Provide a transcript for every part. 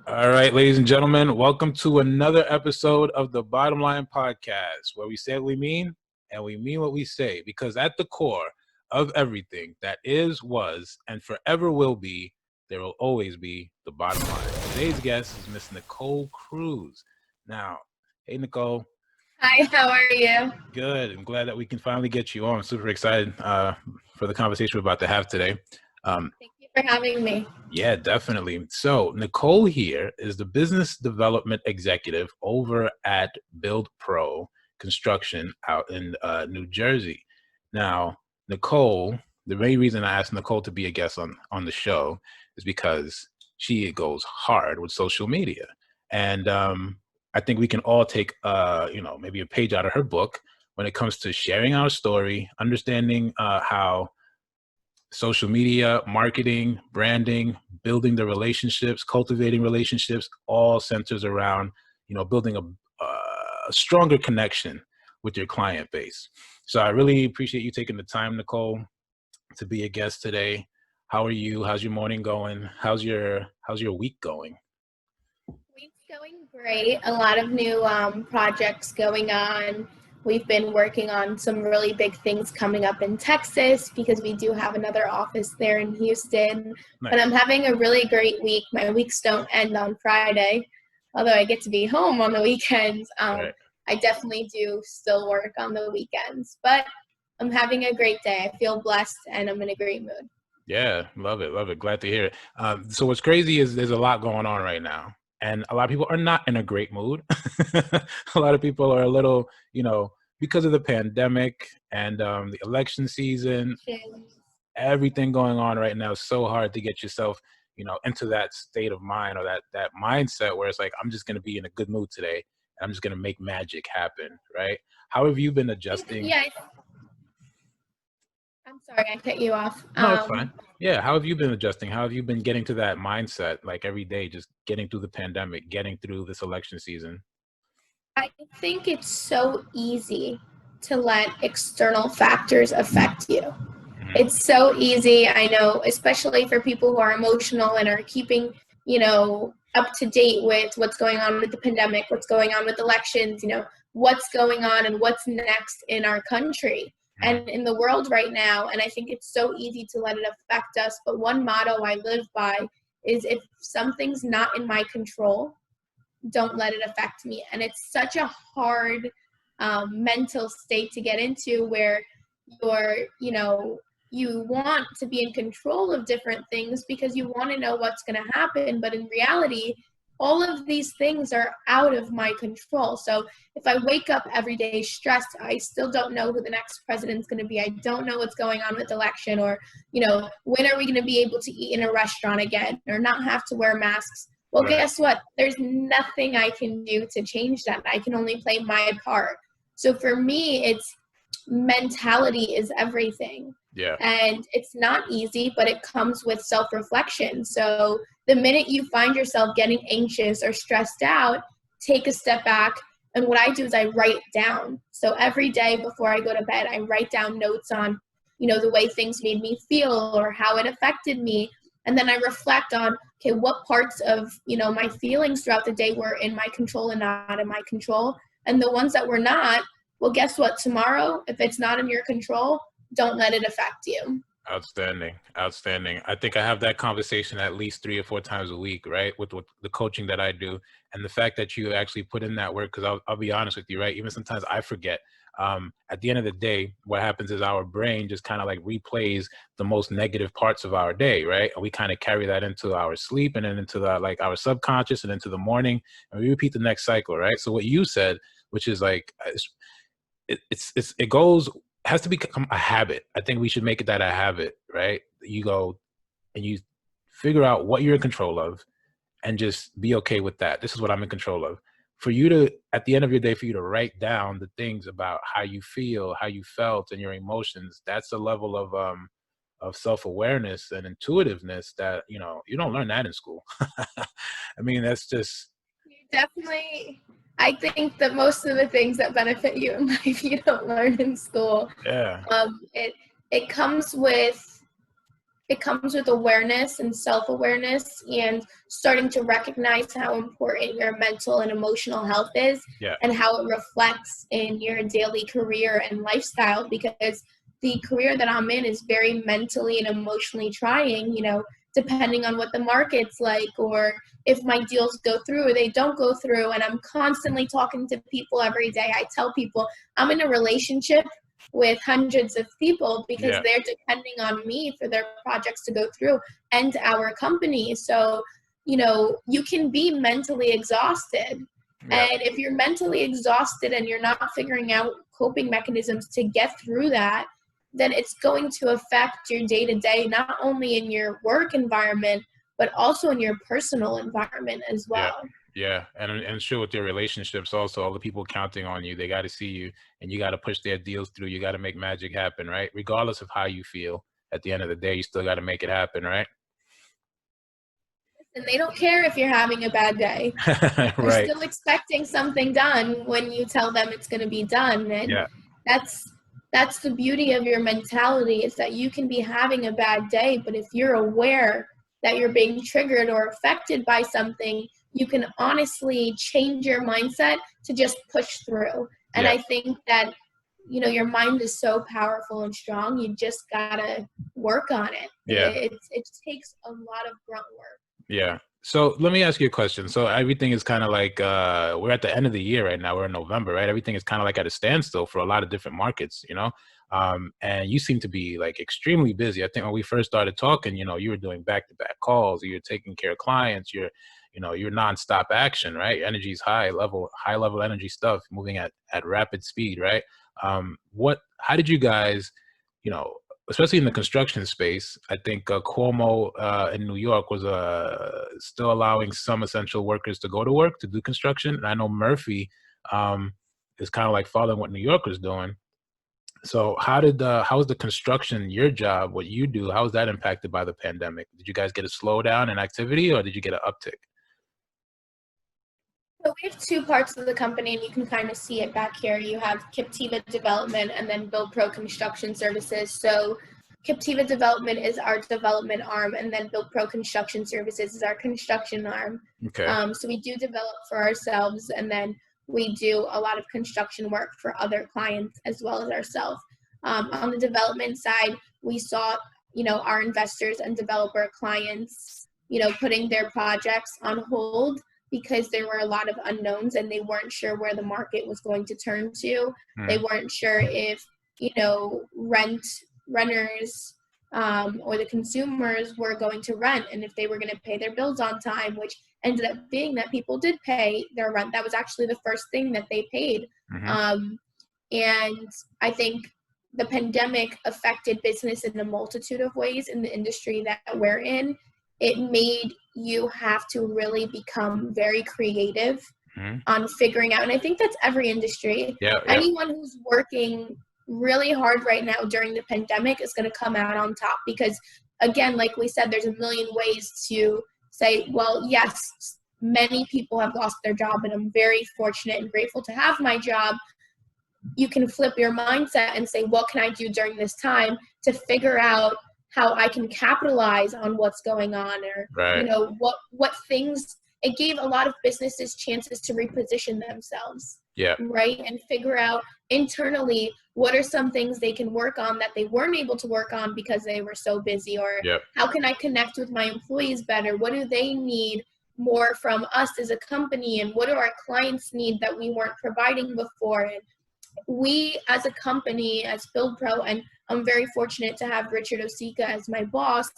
All right, ladies and gentlemen, welcome to another episode of the Bottom Line Podcast, where we say what we mean and we mean what we say, because at the core of everything that is, was, and forever will be, there will always be the bottom line. Today's guest is Miss Nicole Cruz. Now, hey, Nicole. Hi, how are you? Good. I'm glad that we can finally get you on. I'm super excited for the conversation we're about to have today. Thank you for having me. Yeah, definitely. So Nicole here is the business development executive over at Build Pro Construction out in New Jersey. Now, Nicole, the main reason I asked Nicole to be a guest on the show is because she goes hard with social media. And I think we can all take, maybe a page out of her book when it comes to sharing our story, understanding how social media, marketing, branding, building the relationships, cultivating relationships, all centers around, building a stronger connection with your client base. So I really appreciate you taking the time, Nicole, to be a guest today. How are you? How's your morning going? How's your week going? Week's going great. A lot of new projects going on. We've been working on some really big things coming up in Texas because we do have another office there in Houston. Nice. But I'm having a really great week. My weeks don't end on Friday, although I get to be home on the weekends. Right. I definitely do still work on the weekends, but I'm having a great day. I feel blessed and I'm in a great mood. Yeah, love it. Love it. Glad to hear it. So what's crazy is there's a lot going on right now. And a lot of people are not in a great mood. A lot of people are a little, because of the pandemic and the election season, everything going on right now is so hard to get yourself, into that state of mind or that mindset where it's like, I'm just going to be in a good mood today. I'm just going to make magic happen, right? How have you been adjusting? Yeah. I'm sorry, I cut you off. No, it's fine. Yeah, how have you been adjusting? How have you been getting to that mindset, like every day, just getting through the pandemic, getting through this election season? I think it's so easy to let external factors affect you. Mhm. It's so easy, I know, especially for people who are emotional and are keeping, up to date with what's going on with the pandemic, what's going on with elections, what's going on and what's next in our country and in the world right now. And I think it's so easy to let it affect us. But one motto I live by is if something's not in my control, don't let it affect me. And it's such a hard mental state to get into where you want to be in control of different things because you want to know what's going to happen. But in reality, all of these things are out of my control. So if I wake up every day stressed, I still don't know who the next president's going to be. I don't know what's going on with the election or, when are we going to be able to eat in a restaurant again or not have to wear masks? Well, Right. Guess what? There's nothing I can do to change that. I can only play my part. So for me, it's mentality is everything. Yeah. And it's not easy, but it comes with self-reflection. So the minute you find yourself getting anxious or stressed out, take a step back. And what I do is I write down. So every day before I go to bed, I write down notes on, the way things made me feel or how it affected me. And then I reflect on, okay, what parts of, my feelings throughout the day were in my control and not in my control. And the ones that were not, well, guess what? Tomorrow, if it's not in your control, don't let it affect you. Outstanding. I think I have that conversation at least 3 or 4 times a week, right? With the coaching that I do. And the fact that you actually put in that work, because I'll be honest with you, right? Even sometimes I forget. At the end of the day, what happens is our brain just kind of like replays the most negative parts of our day, right? And we kind of carry that into our sleep and then into our subconscious and into the morning. And we repeat the next cycle, right? So what you said, which is like, it goes, has to become a habit. I think we should make it that a habit, right? You go and you figure out what you're in control of and just be okay with that. This is what I'm in control of. For you to, at the end of your day, for you to write down the things about how you feel, how you felt and your emotions, that's a level of self-awareness and intuitiveness that, you don't learn that in school. I mean, that's just. Definitely. I think that most of the things that benefit you in life you don't learn in school. Yeah. It comes with it comes with awareness and self-awareness and starting to recognize how important your mental and emotional health is Yeah. and how it reflects in your daily career and lifestyle, because the career that I'm in is very mentally and emotionally trying, depending on what the market's like or if my deals go through or they don't go through. And I'm constantly talking to people every day. I tell people I'm in a relationship with hundreds of people because Yeah. they're depending on me for their projects to go through and our company. So, you can be mentally exhausted. Yeah. And if you're mentally exhausted and you're not figuring out coping mechanisms to get through that, then it's going to affect your day-to-day, not only in your work environment, but also in your personal environment as Yeah. well. Yeah. And sure, with your relationships also, all the people counting on you, they got to see you, and you got to push their deals through. You got to make magic happen, right? Regardless of how you feel, at the end of the day, you still got to make it happen, right? And they don't care if you're having a bad day. They're Right. still expecting something done when you tell them it's going to be done. And Yeah. that's the beauty of your mentality, is that you can be having a bad day, but if you're aware that you're being triggered or affected by something, you can honestly change your mindset to just push through. And Yeah. I think that your mind is so powerful and strong. You just gotta work on it. Yeah. It takes a lot of grunt work. Yeah. So let me ask you a question. So everything is kind of like we're at the end of the year right now. We're in November, right? Everything is kind of like at a standstill for a lot of different markets, and you seem to be like extremely busy. I think when we first started talking, you were doing back-to-back calls, you're taking care of clients, you're nonstop action, right? Your energy is high level energy stuff, moving at rapid speed, right? How did you guys, you know, especially in the construction space, I think Cuomo in New York was still allowing some essential workers to go to work to do construction. And I know Murphy is kind of like following what New York was doing. So how was the construction, your job, what you do, how was that impacted by the pandemic? Did you guys get a slowdown in activity or did you get an uptick? So we have two parts of the company, and you can kind of see it back here. You have Captiva Development and then Build Pro Construction Services. So Captiva Development is our development arm, and then Build Pro Construction Services is our construction arm. Okay. So we do develop for ourselves, and then we do a lot of construction work for other clients as well as ourselves. On the development side, we saw, our investors and developer clients, putting their projects on hold because there were a lot of unknowns and they weren't sure where the market was going to turn to. They weren't sure if, renters or the consumers were going to rent and if they were going to pay their bills on time, which ended up being that people did pay their rent. That was actually the first thing that they paid. And I think the pandemic affected business in a multitude of ways in the industry that we're in. It made you have to really become very creative on figuring out, and I think that's every industry. Yeah. Anyone who's working really hard right now during the pandemic is going to come out on top because, again, like we said, there's a million ways to say, well, yes, many people have lost their job, and I'm very fortunate and grateful to have my job. You can flip your mindset and say, what can I do during this time to figure out how I can capitalize on what's going on, or Right. What things. It gave a lot of businesses chances to reposition themselves, Yeah. right, and figure out internally what are some things they can work on that they weren't able to work on because they were so busy, or how can I connect with my employees better? What do they need more from us as a company, and what do our clients need that we weren't providing before? And we as a company, as Build Pro, and I'm very fortunate to have Richard Osika as my boss.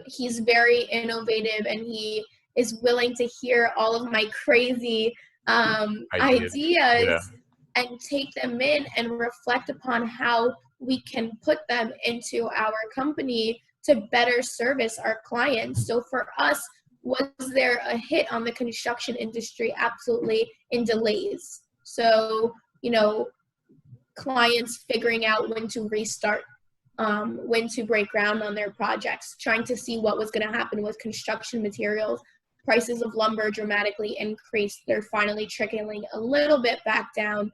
He's very innovative and he is willing to hear all of my crazy ideas and take them in and reflect upon how we can put them into our company to better service our clients. So for us, was there a hit on the construction industry? Absolutely, in delays. So, clients figuring out when to restart, when to break ground on their projects, trying to see what was going to happen with construction materials. Prices of lumber dramatically increased. They're finally trickling a little bit back down.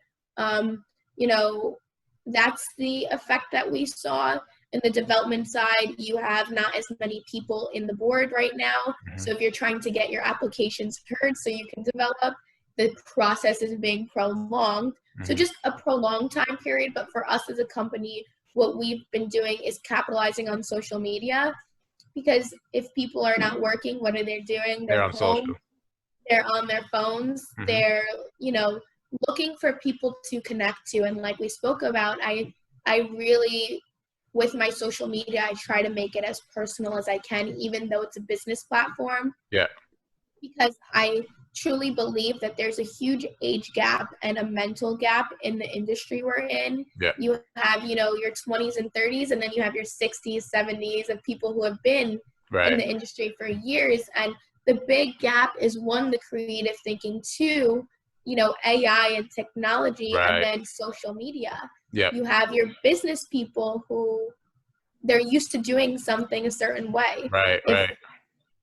That's the effect that we saw. In the development side, you have not as many people in the board right now. Mm-hmm. So if you're trying to get your applications heard so you can develop, the process is being prolonged. Mm-hmm. So just a prolonged time period. But for us as a company, what we've been doing is capitalizing on social media, because if people are not working, what are they doing? They're on home, social. they're on their phones, Mm-hmm. they're, looking for people to connect to. And like we spoke about, I really, with my social media, I try to make it as personal as I can, even though it's a business platform. Yeah. Because I truly believe that there's a huge age gap and a mental gap in the industry we're in. Yeah. You have, your 20s and 30s, and then you have your 60s, 70s of people who have been in the industry for years. And the big gap is, one, the creative thinking, two, AI and technology, and then social media. Yeah. You have your business people who they're used to doing something a certain way.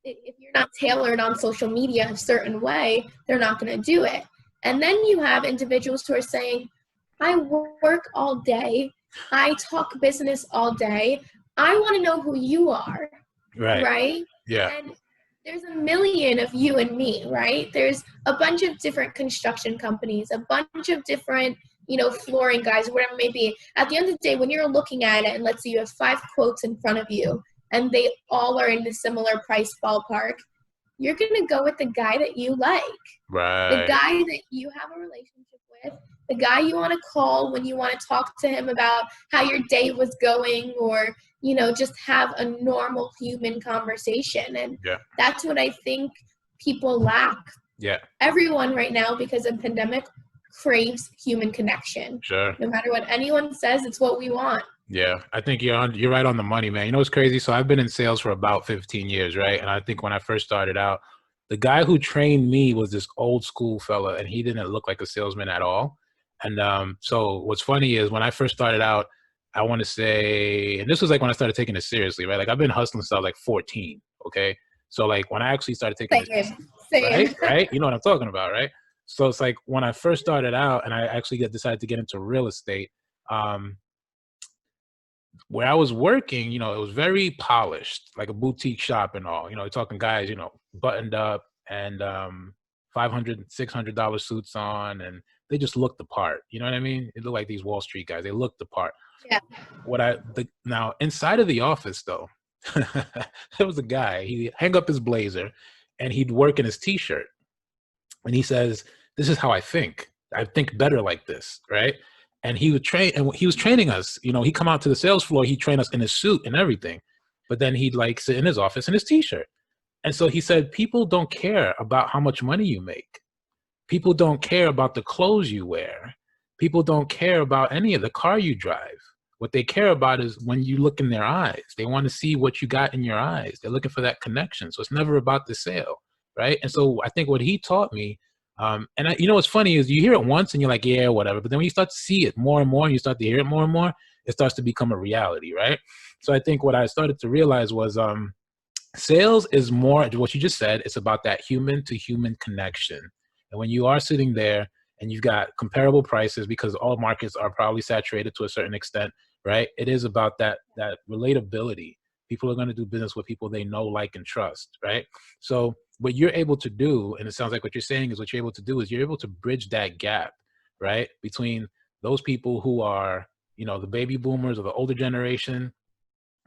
If you're not tailored on social media a certain way, they're not going to do it. And then you have individuals who are saying, I work all day, I talk business all day, I want to know who you are. Right? Yeah. And there's a million of you and me, right? There's a bunch of different construction companies, a bunch of different, flooring guys, whatever it may be. At the end of the day, when you're looking at it, and let's say you have 5 quotes in front of you, and they all are in the similar price ballpark, you're going to go with the guy that you like. The guy that you have a relationship with, the guy you want to call when you want to talk to him about how your day was going, or, just have a normal human conversation. And that's what I think people lack. Yeah. Everyone right now, because of pandemic, craves human connection. Sure. No matter what anyone says, it's what we want. Yeah, I think you're right on the money, man. You know what's crazy? So I've been in sales for about 15 years, right? And I think when I first started out, the guy who trained me was this old school fella, and he didn't look like a salesman at all. And so what's funny is when I first started out, I want to say, and this was like when I started taking it seriously, right? Like I've been hustling since I was like 14, okay? So like when I actually started taking it, right? You know what I'm talking about, right? So it's like when I first started out and I actually decided to get into real estate, where I was working, it was very polished, like a boutique shop and all. You're talking guys, buttoned up and $500, $600 suits on, and they just looked the part. You know what I mean? They look like these Wall Street guys. They looked the part. Yeah. Now inside of the office though, there was a guy. He'd hang up his blazer, and he'd work in his T-shirt, and he says, "This is how I think. I think better like this, right?" And he would train, and he was training us. He'd come out to the sales floor, he'd train us in his suit and everything. But then he'd like sit in his office in his T-shirt. And so he said, people don't care about how much money you make. People don't care about the clothes you wear. People don't care about any of the car you drive. What they care about is when you look in their eyes. They want to see what you got in your eyes. They're looking for that connection. So it's never about the sale, right? And so I think what he taught me, what's funny is you hear it once and you're like, yeah, whatever. But then when you start to see it more and more, and you start to hear it more and more, it starts to become a reality, right? So I think what I started to realize was sales is more what you just said. It's about that human to human connection. And when you are sitting there and you've got comparable prices, because all markets are probably saturated to a certain extent, right? It is about that relatability. People are going to do business with people they know, like, and trust, right? So what you're able to do, and it sounds like what you're saying is what you're able to do, is you're able to bridge that gap, right? Between those people who are, the baby boomers or the older generation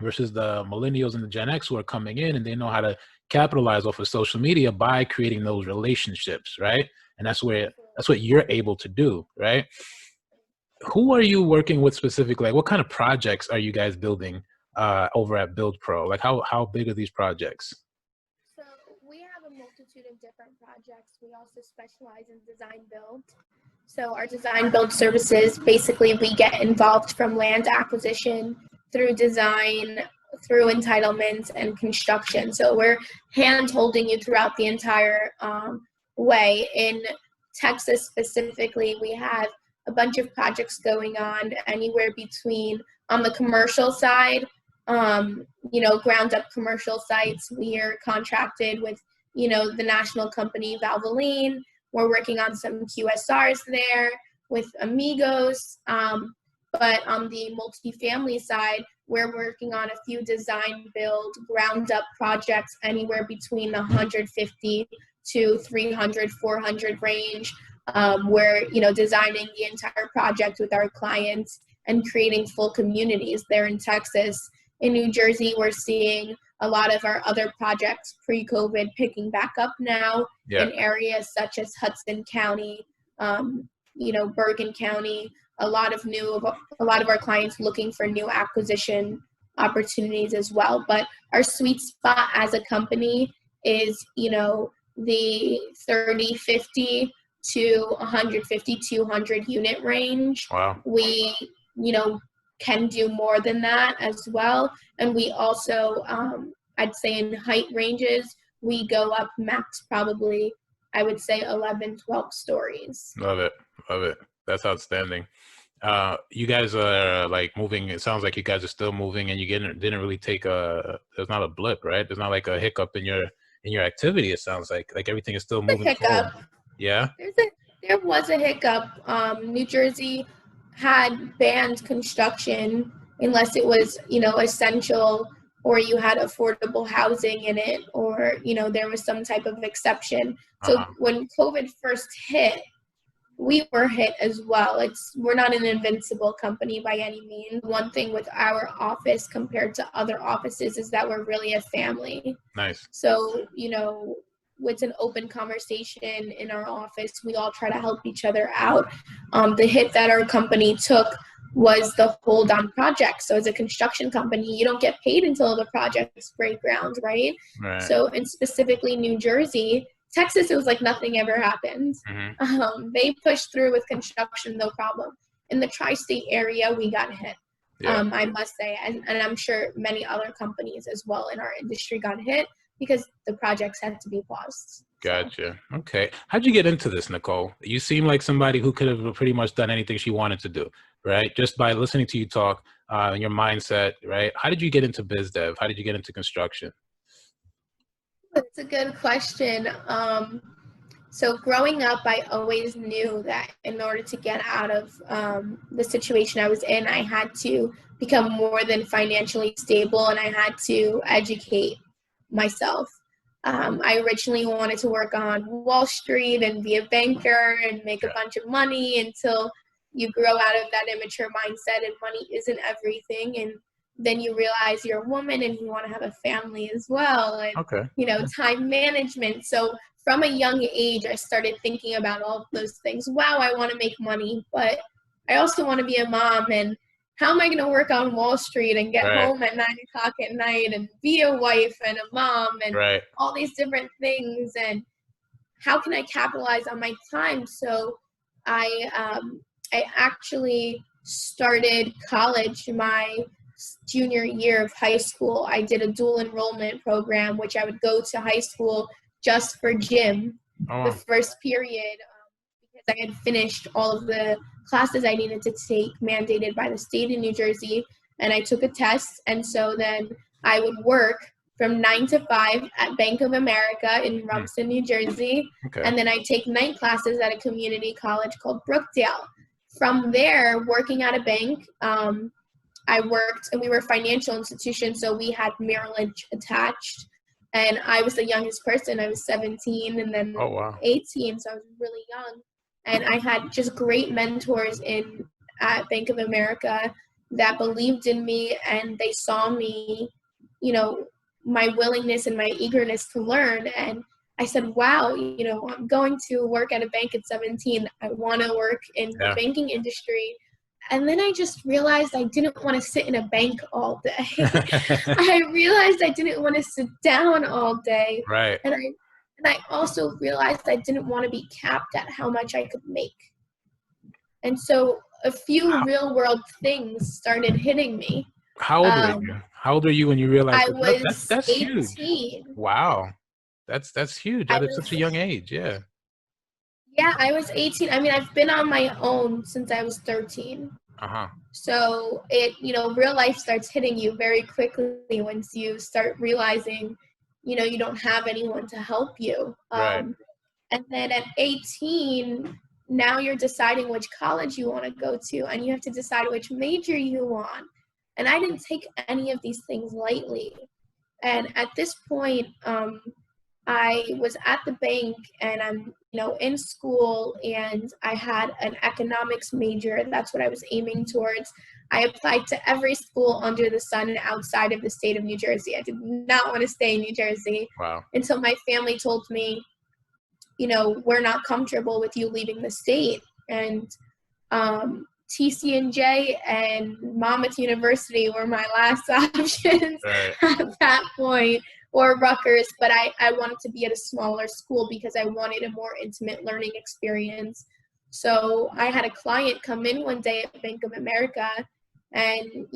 versus the millennials and the Gen X who are coming in, and they know how to capitalize off of social media by creating those relationships, right? And that's what you're able to do, right? Who are you working with specifically? Like, what kind of projects are you guys building over at Build Pro? Like, how big are these projects? So we have a multitude of different projects. We also specialize in design build. So our design build services, basically we get involved from land acquisition through design, through entitlements and construction. So we're hand holding you throughout the entire way. In Texas specifically, we have a bunch of projects going on, anywhere between on the commercial side, ground up commercial sites. We are contracted with, the national company Valvoline. We're working on some QSRs there with Amigos. But on the multifamily side, we're working on a few design build ground up projects anywhere between 150 to 300, 400 range. We're, designing the entire project with our clients and creating full communities there in Texas. In New Jersey, we're seeing a lot of our other projects pre-COVID picking back up now in areas such as Hudson County, Bergen County. A lot of our clients looking for new acquisition opportunities as well. But our sweet spot as a company is, the 30, 50 to 150, 200 unit range. Wow. We, can do more than that as well. And we also, I'd say in height ranges, we go up max probably, I would say 11, 12 stories. Love it. That's outstanding. You guys are like moving. It sounds like you guys are still moving, and you didn't really take there's not a blip, right? There's not like a hiccup in your activity. It sounds like everything is still moving forward. Yeah. There was a hiccup. New Jersey had banned construction unless it was, essential, or you had affordable housing in it, or, there was some type of exception. So when COVID first hit, we were hit as well. We're not an invincible company by any means. One thing with our office compared to other offices is that we're really a family. Nice. So, it's an open conversation in our office. We all try to help each other out. The hit that our company took was the hold on projects. So as a construction company, you don't get paid until the projects break ground, right? So, and specifically New Jersey, Texas, it was like nothing ever happened. They pushed through with construction, no problem. In the tri-state area, we got hit, I must say. And I'm sure many other companies as well in our industry got hit because the projects had to be paused. Gotcha. Okay. How'd you get into this, Nicole? You seem like somebody who could have pretty much done anything she wanted to do, right? Just by listening to you talk, and your mindset, right? How did you get into biz dev? How did you get into construction? That's a good question. So growing up, I always knew that in order to get out of the situation I was in, I had to become more than financially stable, and I had to educate myself. I originally wanted to work on Wall Street and be a banker and make a bunch of money until you grow out of that immature mindset and money isn't everything. And then you realize you're a woman and you want to have a family as well. And, time management. So from a young age, I started thinking about all of those things. Wow, I want to make money, but I also want to be a mom. And how am I going to work on Wall Street and get home at 9 o'clock at night and be a wife and a mom and all these different things? And how can I capitalize on my time? So I actually started college my junior year of high school. I did a dual enrollment program, which I would go to high school just for gym the first period because I had finished all of the classes I needed to take mandated by the state in New Jersey, and I took a test. And so then I would work from 9 to 5 at Bank of America in Rumson, New Jersey. And then I take night classes at a community college called Brookdale. From there, working at a bank, I worked, and we were a financial institution, so we had Merrill Lynch attached. And I was the youngest person. I was 17 and then 18, so I was really young. And I had just great mentors at Bank of America that believed in me, and they saw me, my willingness and my eagerness to learn. And I said, wow, I'm going to work at a bank at 17. I want to work in the banking industry. And then I just realized I didn't want to sit in a bank all day. I realized I didn't want to sit down all day. Right. And I also realized I didn't want to be capped at how much I could make. And so a few real world things started hitting me. How old were you? How old were you when you realized I was that's 18. huge? Wow. That's huge at such a young age. Yeah. Yeah, I was 18. I mean, I've been on my own since I was 13. So real life starts hitting you very quickly once you start realizing, you don't have anyone to help you. And then at 18, now you're deciding which college you want to go to, and you have to decide which major you want. And I didn't take any of these things lightly. And at this point, I was at the bank and I'm, in school, and I had an economics major. That's what I was aiming towards. I applied to every school under the sun outside of the state of New Jersey. I did not want to stay in New Jersey. Wow. Until my family told me, we're not comfortable with you leaving the state. And TCNJ and Monmouth University were my last options at that point, or Rutgers, but I wanted to be at a smaller school because I wanted a more intimate learning experience. So I had a client come in one day at Bank of America, and,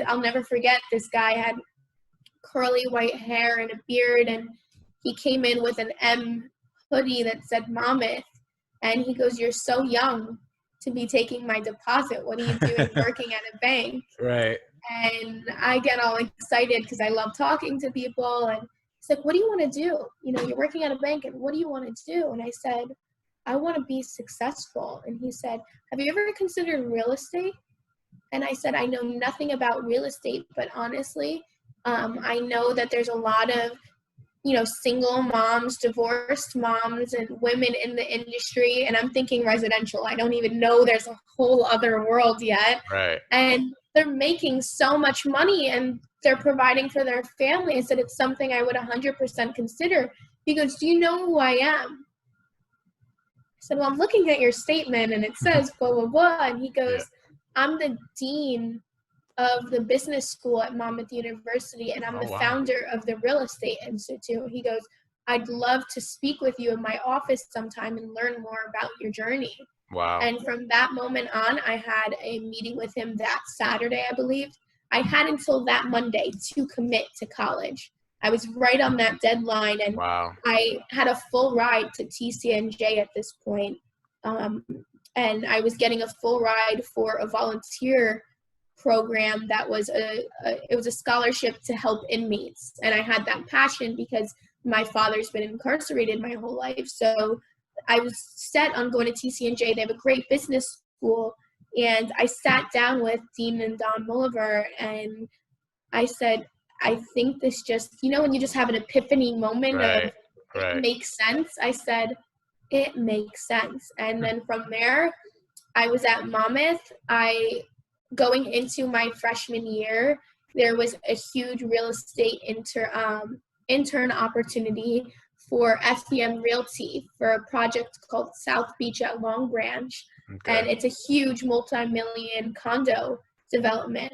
I'll never forget, this guy had curly white hair and a beard, and he came in with an M hoodie that said Monmouth, and he goes, "You're so young to be taking my deposit. What are you doing working at a bank?" Right. And I get all excited because I love talking to people. And he's like, "What do you want to do? You're working at a bank, and what do you want to do?" And I said, "I want to be successful." And he said, "Have you ever considered real estate?" And I said, "I know nothing about real estate, but honestly, I know that there's a lot of single moms, divorced moms, and women in the industry." And I'm thinking residential. I don't even know there's a whole other world yet. Right. And they're making so much money and they're providing for their family. I said, "It's something I would 100% consider." He goes, "Do you know who I am?" I said, "Well, I'm looking at your statement and it says blah, blah, blah." And he goes, "I'm the dean of the business school at Monmouth University, and I'm the founder of the Real Estate Institute." He goes, "I'd love to speak with you in my office sometime and learn more about your journey." Wow. And from that moment on, I had a meeting with him that Saturday, I believe. I had until that Monday to commit to college. I was right on that deadline, and I had a full ride to TCNJ at this point. And I was getting a full ride for a volunteer program that was it was a scholarship to help inmates. And I had that passion because my father's been incarcerated my whole life. So I was set on going to TCNJ. They have a great business school. And I sat down with Dean and Don Mulliver, and I said, "I think this just, when you just have an epiphany moment of it makes sense." I said, "It makes sense." And then from there, I was at Monmouth. Going into my freshman year, there was a huge real estate intern opportunity for FEM Realty for a project called South Beach at Long Branch. And it's a huge multi-million condo development.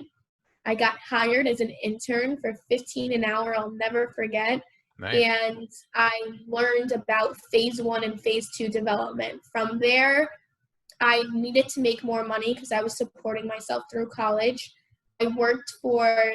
I got hired as an intern for $15 an hour. I'll never forget. Nice. And I learned about phase 1 and phase 2 development. From there, I needed to make more money because I was supporting myself through college. I worked for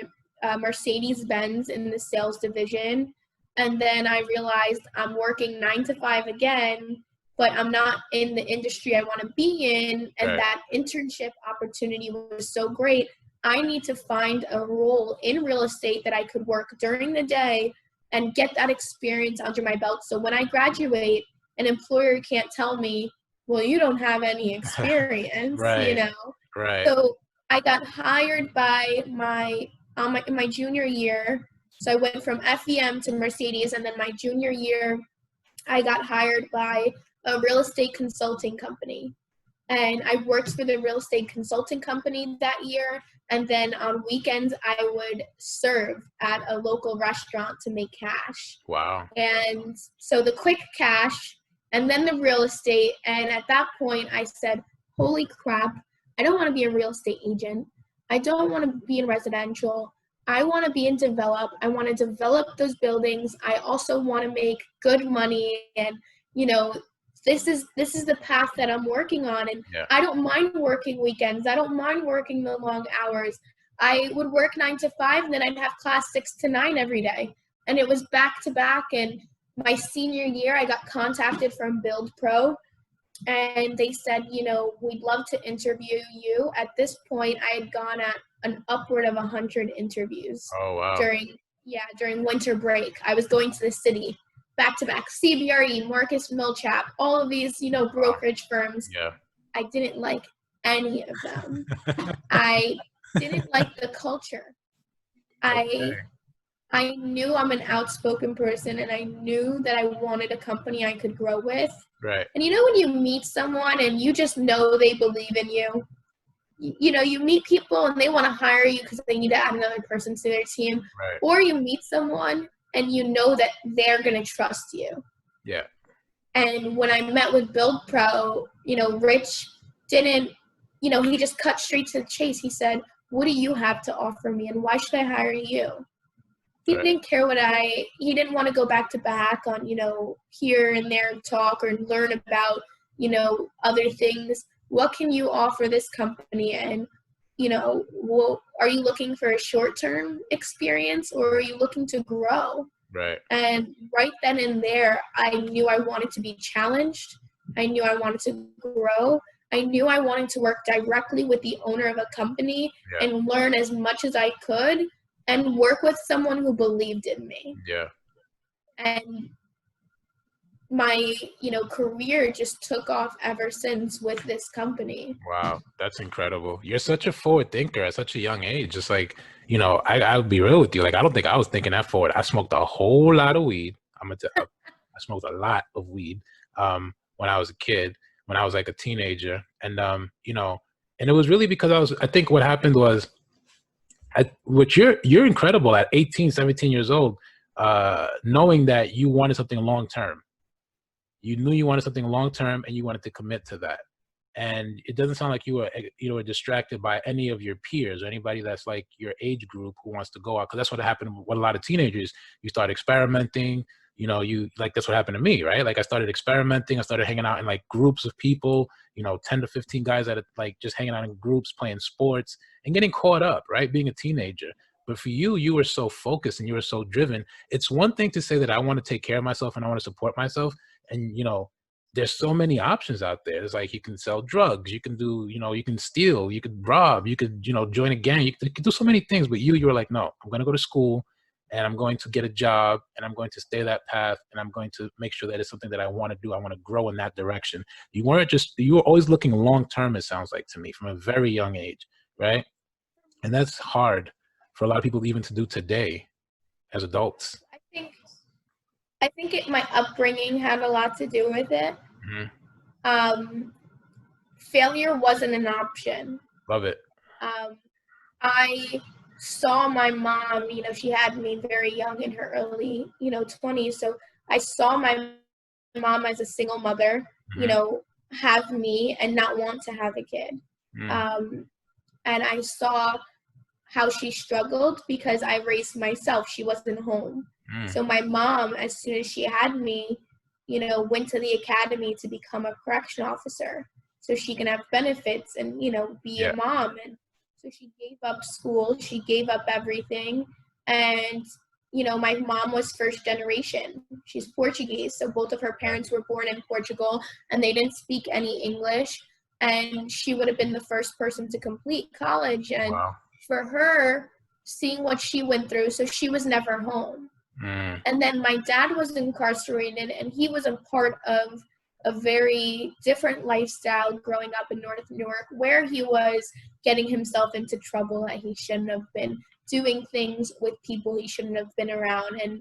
Mercedes-Benz in the sales division. And then I realized I'm working 9 to 5 again, but I'm not in the industry I want to be in. And that internship opportunity was so great. I need to find a role in real estate that I could work during the day and get that experience under my belt. So when I graduate, an employer can't tell me, "Well, you don't have any experience," So I got hired by my junior year. So I went from FEM to Mercedes, and then my junior year, I got hired by a real estate consulting company. And I worked for the real estate consulting company that year. And then on weekends, I would serve at a local restaurant to make cash. Wow. And so the quick cash, and then the real estate. And at that point, I said, "Holy crap, I don't want to be a real estate agent. I don't want to be in residential. I want to be in develop. I want to develop those buildings. I also want to make good money. And, this is the path that I'm working on. And I don't mind working weekends. I don't mind working the long hours. I would work 9 to 5, and then I'd have class 6 to 9 every day. And it was back to back. And my senior year, I got contacted from Build Pro, and they said, "We'd love to interview you." At this point, I had gone at an upward of 100 interviews. Oh, wow. During winter break. I was going to the city, back to back, CBRE, Marcus Millchap, all of these, brokerage firms. Yeah. I didn't like any of them. I didn't like the culture. Okay. I knew I'm an outspoken person, and I knew that I wanted a company I could grow with. Right. And you know when you meet someone and you just know they believe in you? You know, you meet people and they want to hire you because they need to add another person to their team. Right. Or you meet someone and you know that they're going to trust you. Yeah. And when I met with Build Pro, you know, Rich didn't, you know, he just cut straight to the chase. He said, what do you have to offer me and why should I hire you? He Right. didn't care he didn't want to go back to back on, you know, here and there talk or learn about, you know, other things. What can you offer this company? And, you know, are you looking for a short-term experience or are you looking to grow? Right. And right then and there, I knew I wanted to be challenged. I knew I wanted to grow. I knew I wanted to work directly with the owner of a company Yeah. and learn as much as I could and work with someone who believed in me. Yeah. And my, you know, career just took off ever since with this company. Wow, that's incredible. You're such a forward thinker at such a young age. Just like, you know, I'll be real with you. Like, I don't think I was thinking that forward. I smoked a whole lot of weed. I smoked a lot of weed when I was a kid, when I was like a teenager. And, you know, and it was really because I think what happened was, which you're incredible at 18, 17 years old, knowing that you wanted something long term. You knew you wanted something long term and you wanted to commit to that. And it doesn't sound like you were distracted by any of your peers or anybody that's like your age group who wants to go out, because that's what happened with a lot of teenagers. You start experimenting, you know, that's what happened to me, right? Like I started experimenting. I started hanging out in like groups of people, you know, 10 to 15 guys that are like just hanging out in groups, playing sports and getting caught up, right? Being a teenager. But for you were so focused and you were so driven. It's one thing to say that I want to take care of myself and I want to support myself. And, you know, there's so many options out there. It's like you can sell drugs, you can do, you know, you can steal, you could rob, you could, you know, join a gang, you could do so many things. But you were like, no, I'm going to go to school and I'm going to get a job and I'm going to stay that path and I'm going to make sure that it's something that I want to do. I want to grow in that direction. You were always looking long term, it sounds like to me, from a very young age, right? And that's hard for a lot of people even to do today as adults. I think my upbringing had a lot to do with it. Mm-hmm. Failure wasn't an option. Love it. I saw my mom, you know, she had me very young in her early, you know, 20s. So I saw my mom as a single mother, you know, have me and not want to have a kid. And I saw how she struggled because I raised myself. She wasn't home. So my mom, as soon as she had me, you know, went to the academy to become a correction officer so she can have benefits and, you know, be a mom. And so she gave up school. She gave up everything. And, you know, my mom was first generation. She's Portuguese. So both of her parents were born in Portugal and they didn't speak any English. And she would have been the first person to complete college. And for her, seeing what she went through, so she was never home. And then my dad was incarcerated and he was a part of a very different lifestyle growing up in North Newark where he was getting himself into trouble that he shouldn't have been, doing things with people he shouldn't have been around. And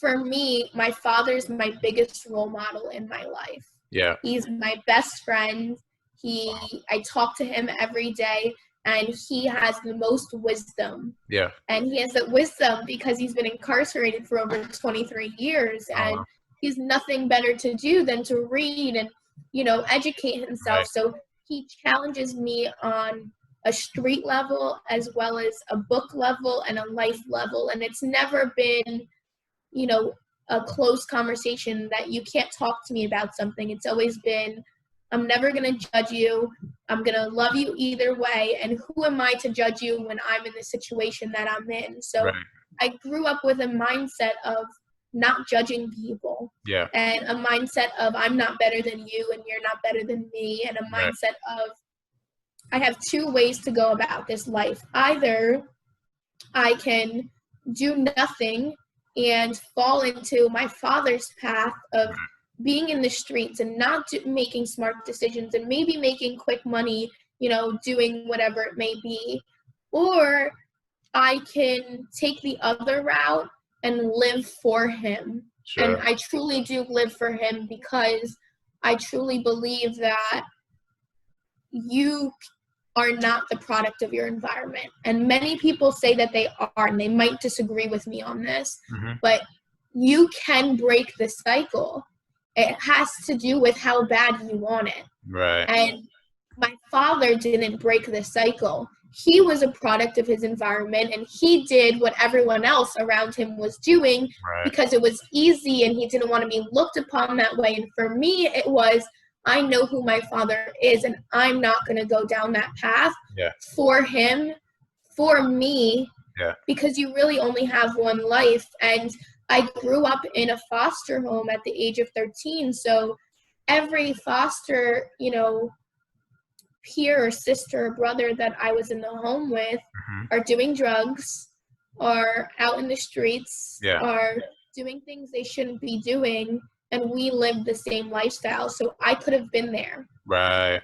for me, my father's my biggest role model in my life. Yeah. He's my best friend. I talk to him every day. And he has the most wisdom. Yeah. And he has that wisdom because he's been incarcerated for over 23 years. And he has nothing better to do than to read and, you know, educate himself. Right. So he challenges me on a street level as well as a book level and a life level. And it's never been, you know, a close conversation that you can't talk to me about something. It's always been, I'm never going to judge you. I'm going to love you either way. And who am I to judge you when I'm in the situation that I'm in? So I grew up with a mindset of not judging people. Yeah. And a mindset of I'm not better than you and you're not better than me. And a mindset of I have two ways to go about this life. Either I can do nothing and fall into my father's path of being in the streets and not making smart decisions and maybe making quick money doing whatever it may be. Or I can take the other route and live for him. Sure. And I truly do live for him because I truly believe that you are not the product of your environment. And many people say that they are, and they might disagree with me on this, but you can break the cycle. It has to do with how bad you want it. Right. And my father didn't break the cycle. He was a product of his environment, and he did what everyone else around him was doing because it was easy and he didn't want to be looked upon that way. And for me, it was, I know who my father is, and I'm not going to go down that path for him, for me, because you really only have one life. And I grew up in a foster home at the age of 13, so every foster, peer or sister or brother that I was in the home with are doing drugs, are out in the streets, are doing things they shouldn't be doing, and we lived the same lifestyle. So I could have been there. Right.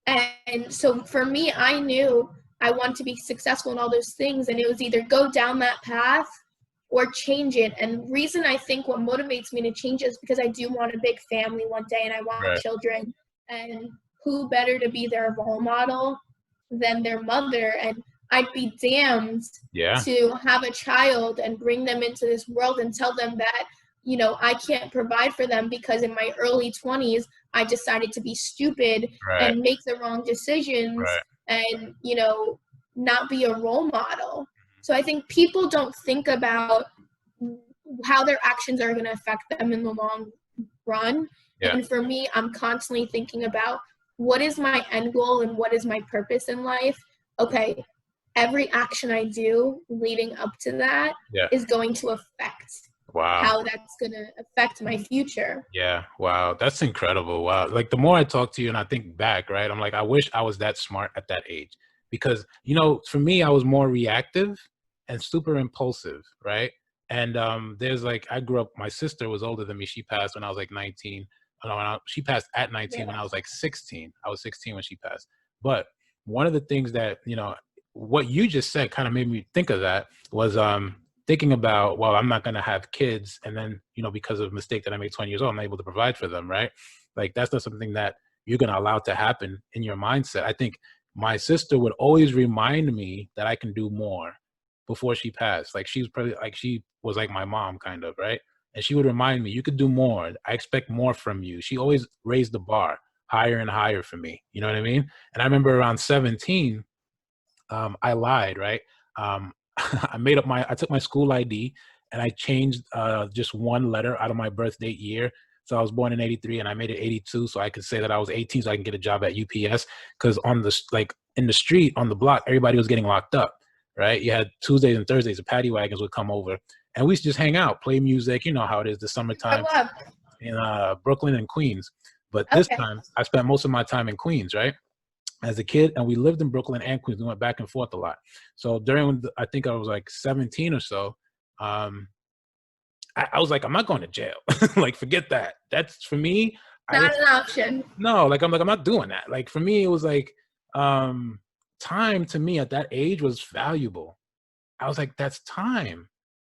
And so for me, I knew I want to be successful in all those things, and it was either go down that path or change it. And the reason I think what motivates me to change it is because I do want a big family one day, and I want children. And who better to be their role model than their mother? And I'd be damned to have a child and bring them into this world and tell them that, I can't provide for them because in my early 20s, I decided to be stupid and make the wrong decisions and, not be a role model. So I think people don't think about how their actions are going to affect them in the long run. And for me, I'm constantly thinking about, what is my end goal and what is my purpose in life? Okay, every action I do leading up to that is going to affect how that's going to affect my future. Yeah. Wow. That's incredible. Wow. Like the more I talk to you and I think back, right, I'm like, I wish I was that smart at that age because, for me, I was more reactive and super impulsive. Right. And there's I grew up, my sister was older than me. She passed when I was 19. She passed at 19 when I was 16. I was 16 when she passed. But one of the things that, what you just said kind of made me think of that was thinking about, well, I'm not going to have kids. And then, because of a mistake that I made 20 years old, I'm not able to provide for them, right? That's not something that you're going to allow to happen in your mindset. I think my sister would always remind me that I can do more before she passed. She was probably she was like my mom kind of, right? And she would remind me, you could do more. I expect more from you. She always raised the bar higher and higher for me. You know what I mean? And I remember around 17, I lied, right? I took my school ID and I changed just one letter out of my birth date year. So I was born in 83 and I made it 82. So I could say that I was 18 so I can get a job at UPS. Because in the street, on the block, everybody was getting locked up, right? You had Tuesdays and Thursdays, the paddy wagons would come over. And we used to just hang out, play music. You know how it is, the summertime in Brooklyn and Queens. But this time, I spent most of my time in Queens, right, as a kid. And we lived in Brooklyn and Queens. We went back and forth a lot. So I think I was 17 or so, I was like, I'm not going to jail. Forget that. That's, for me. Not an option. No, I'm not doing that. For me, it was time to me at that age was valuable. I was like, that's time.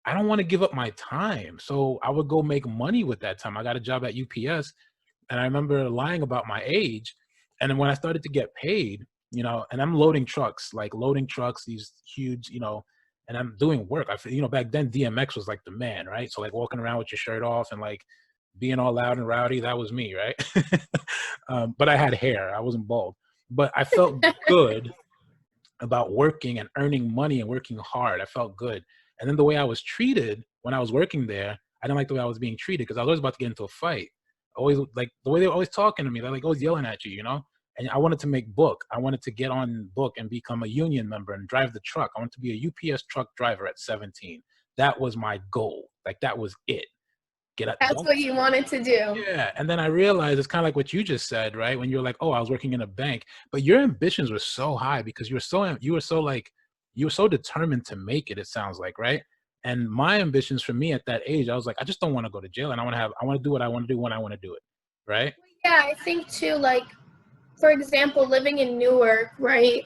I don't want to give up my time. So I would go make money with that time. I got a job at UPS and I remember lying about my age. And then when I started to get paid, and I'm loading trucks, these huge, and I'm doing work. Back then DMX was the man, right? So walking around with your shirt off and being all loud and rowdy, that was me, right? But I had hair. I wasn't bald. But I felt good about working and earning money and working hard. I felt good. And then the way I was treated when I was working there, I didn't like the way I was being treated because I was always about to get into a fight. Always the way they were always talking to me. They're always yelling at you, And I wanted to make book. I wanted to get on book and become a union member and drive the truck. I wanted to be a UPS truck driver at 17. That was my goal. That was it. That's what you wanted to do. Yeah. And then I realized it's kind of like what you just said, right? When you're I was working in a bank, but your ambitions were so high because you were so determined to make it, it sounds like, right? And my ambitions for me at that age, I was I just don't want to go to jail and I want to do what I want to do when I want to do it. Right? Yeah, I think too, for example, living in Newark, right?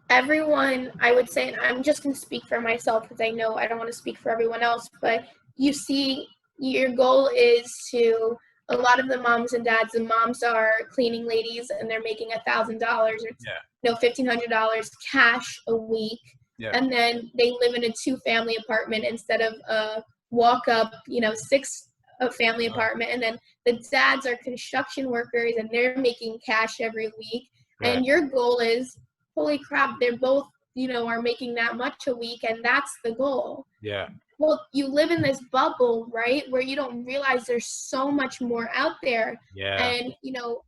Everyone, I would say, and I'm just going to speak for myself because I know I don't want to speak for everyone else, but you see, your goal is to, a lot of the moms and dads, the moms are cleaning ladies and they're making $1,000 or $1,500 cash a week. Yeah. And then they live in a 2-family apartment instead of a walk up, 6-family apartment. And then the dads are construction workers and they're making cash every week. Right. And your goal is, holy crap, they're both, are making that much a week, and that's the goal. Yeah. Well, you live in this bubble, right, where you don't realize there's so much more out there. Yeah. And,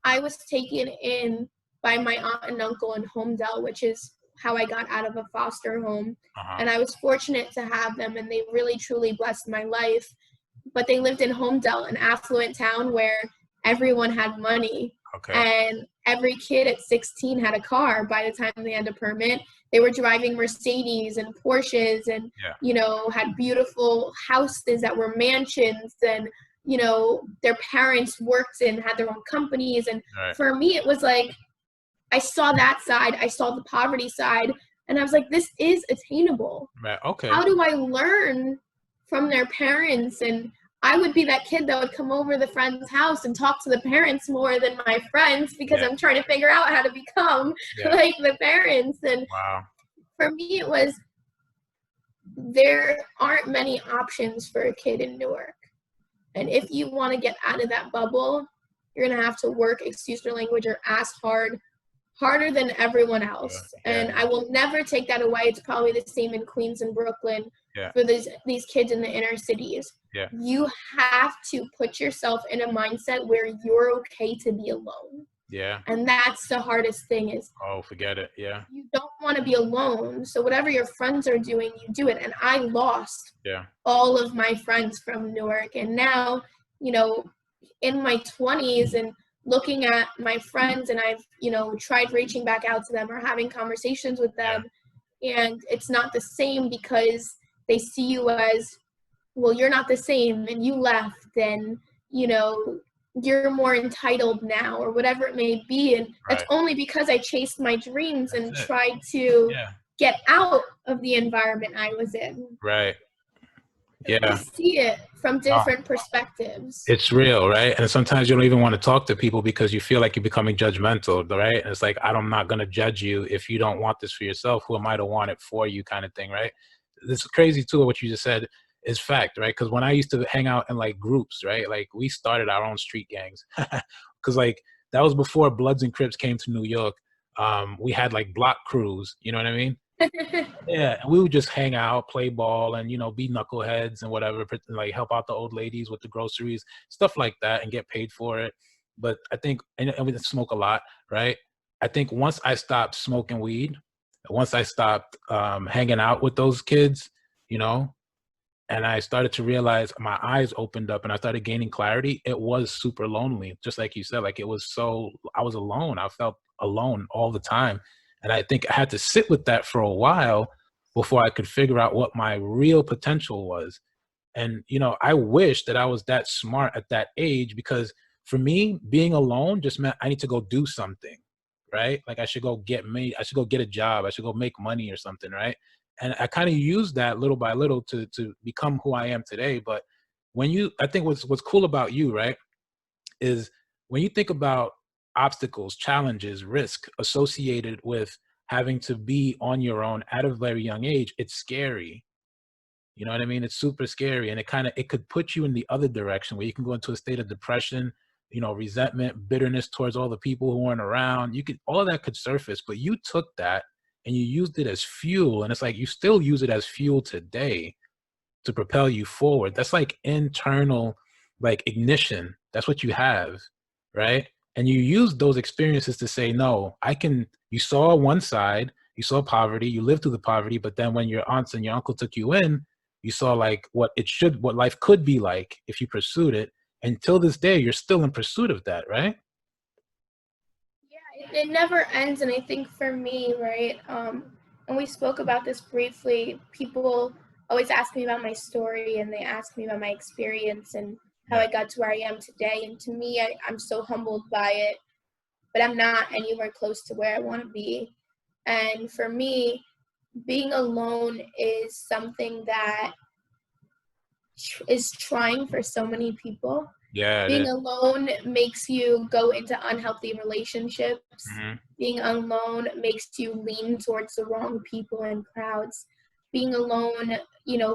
I was taken in by my aunt and uncle in Homedale, which is how I got out of a foster home. And I was fortunate to have them, and they really, truly blessed my life. But they lived in Homedale, an affluent town where everyone had money. Okay. And every kid at 16 had a car by the time they had a permit. They were driving Mercedes and Porsches and, had beautiful houses that were mansions, and, their parents worked and had their own companies. And for me, it was like, I saw that side, I saw the poverty side, and I was like, this is attainable. Right. Okay. How do I learn from their parents? And I would be that kid that would come over the friend's house and talk to the parents more than my friends because I'm trying to figure out how to become like the parents. And for me, it was, there aren't many options for a kid in Newark. And if you want to get out of that bubble, you're going to have to work, excuse your language, or ass hard, harder than everyone else. And I will never take that away. It's probably the same in Queens and Brooklyn for these kids in the inner cities. You have to put yourself in a mindset where you're okay to be alone. And that's the hardest thing is, forget it. You don't want to be alone. So whatever your friends are doing, you do it. And I lost all of my friends from Newark. And now, in my 20s and looking at my friends, and I've, tried reaching back out to them or having conversations with them. And it's not the same because they see you as, well, you're not the same and you left, and, you're more entitled now, or whatever it may be. And that's only because I chased my dreams and tried to get out of the environment I was in. Right. You see it from different perspectives. It's real, right? And sometimes you don't even want to talk to people because you feel like you're becoming judgmental, right? And it's like, I'm not going to judge you if you don't want this for yourself. Who am I to want it for you, kind of thing, right? This is crazy too, what you just said is fact, right? Because when I used to hang out in like groups, right? Like we started our own street gangs because like that was before Bloods and Crips came to New York. We had like block crews, you know what I mean? And we would just hang out, play ball, and be knuckleheads and whatever, like help out the old ladies with the groceries, stuff like that, and get paid for it. But I think, and we didn't smoke a lot, right? I think once I stopped smoking weed, once I stopped hanging out with those kids, and I started to realize, my eyes opened up and I started gaining clarity. It was super lonely, just like you said. Like I was alone. I felt alone all the time. And I think I had to sit with that for a while before I could figure out what my real potential was. And, I wish that I was that smart at that age, because for me, being alone just meant I need to go do something, right? Like I should go get a job. I should go make money or something, right? And I kind of used that little by little to become who I am today. But I think what's cool about you, right, is when you think about obstacles, challenges, risk associated with having to be on your own at a very young age, it's scary. You know what I mean? It's super scary. And it could put you in the other direction where you can go into a state of depression, resentment, bitterness towards all the people who weren't around. All of that could surface, but you took that and you used it as fuel. And it's like, you still use it as fuel today to propel you forward. That's like internal, like ignition. That's what you have, right? And you use those experiences to say, no, you saw one side, you saw poverty, you lived through the poverty, but then when your aunts and your uncle took you in, you saw like what life could be like if you pursued it. Until this day, you're still in pursuit of that, right? Yeah, it never ends. And I think for me, right, and we spoke about this briefly, people always ask me about my story and they ask me about my experience and how I got to where I am today. And to me, I'm so humbled by it. but I'm not anywhere close to where I want to be. And for me, being alone is something that is trying for so many people. Yeah, it Being is. alone makes you go into unhealthy relationships. Mm-hmm. Being alone makes you lean towards the wrong people and crowds. Being alone,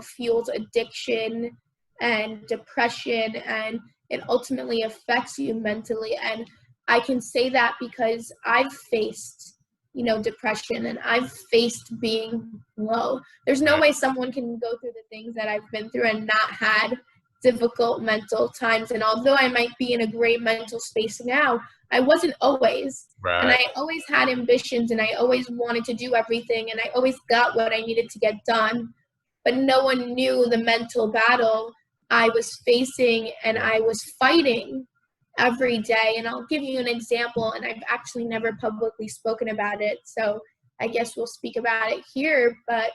fuels addiction and depression, and it ultimately affects you mentally. And I can say that because I've faced, depression, and I've faced being low. There's no Right. way someone can go through the things that I've been through and not had difficult mental times. And although I might be in a great mental space now, I wasn't always. And Right. I always had ambitions, and I always wanted to do everything, and I always got what I needed to get done. But no one knew the mental battle I was facing and Yeah. I was fighting every day. And I'll give you an example, and I've actually never publicly spoken about it, so I guess we'll speak about it here. But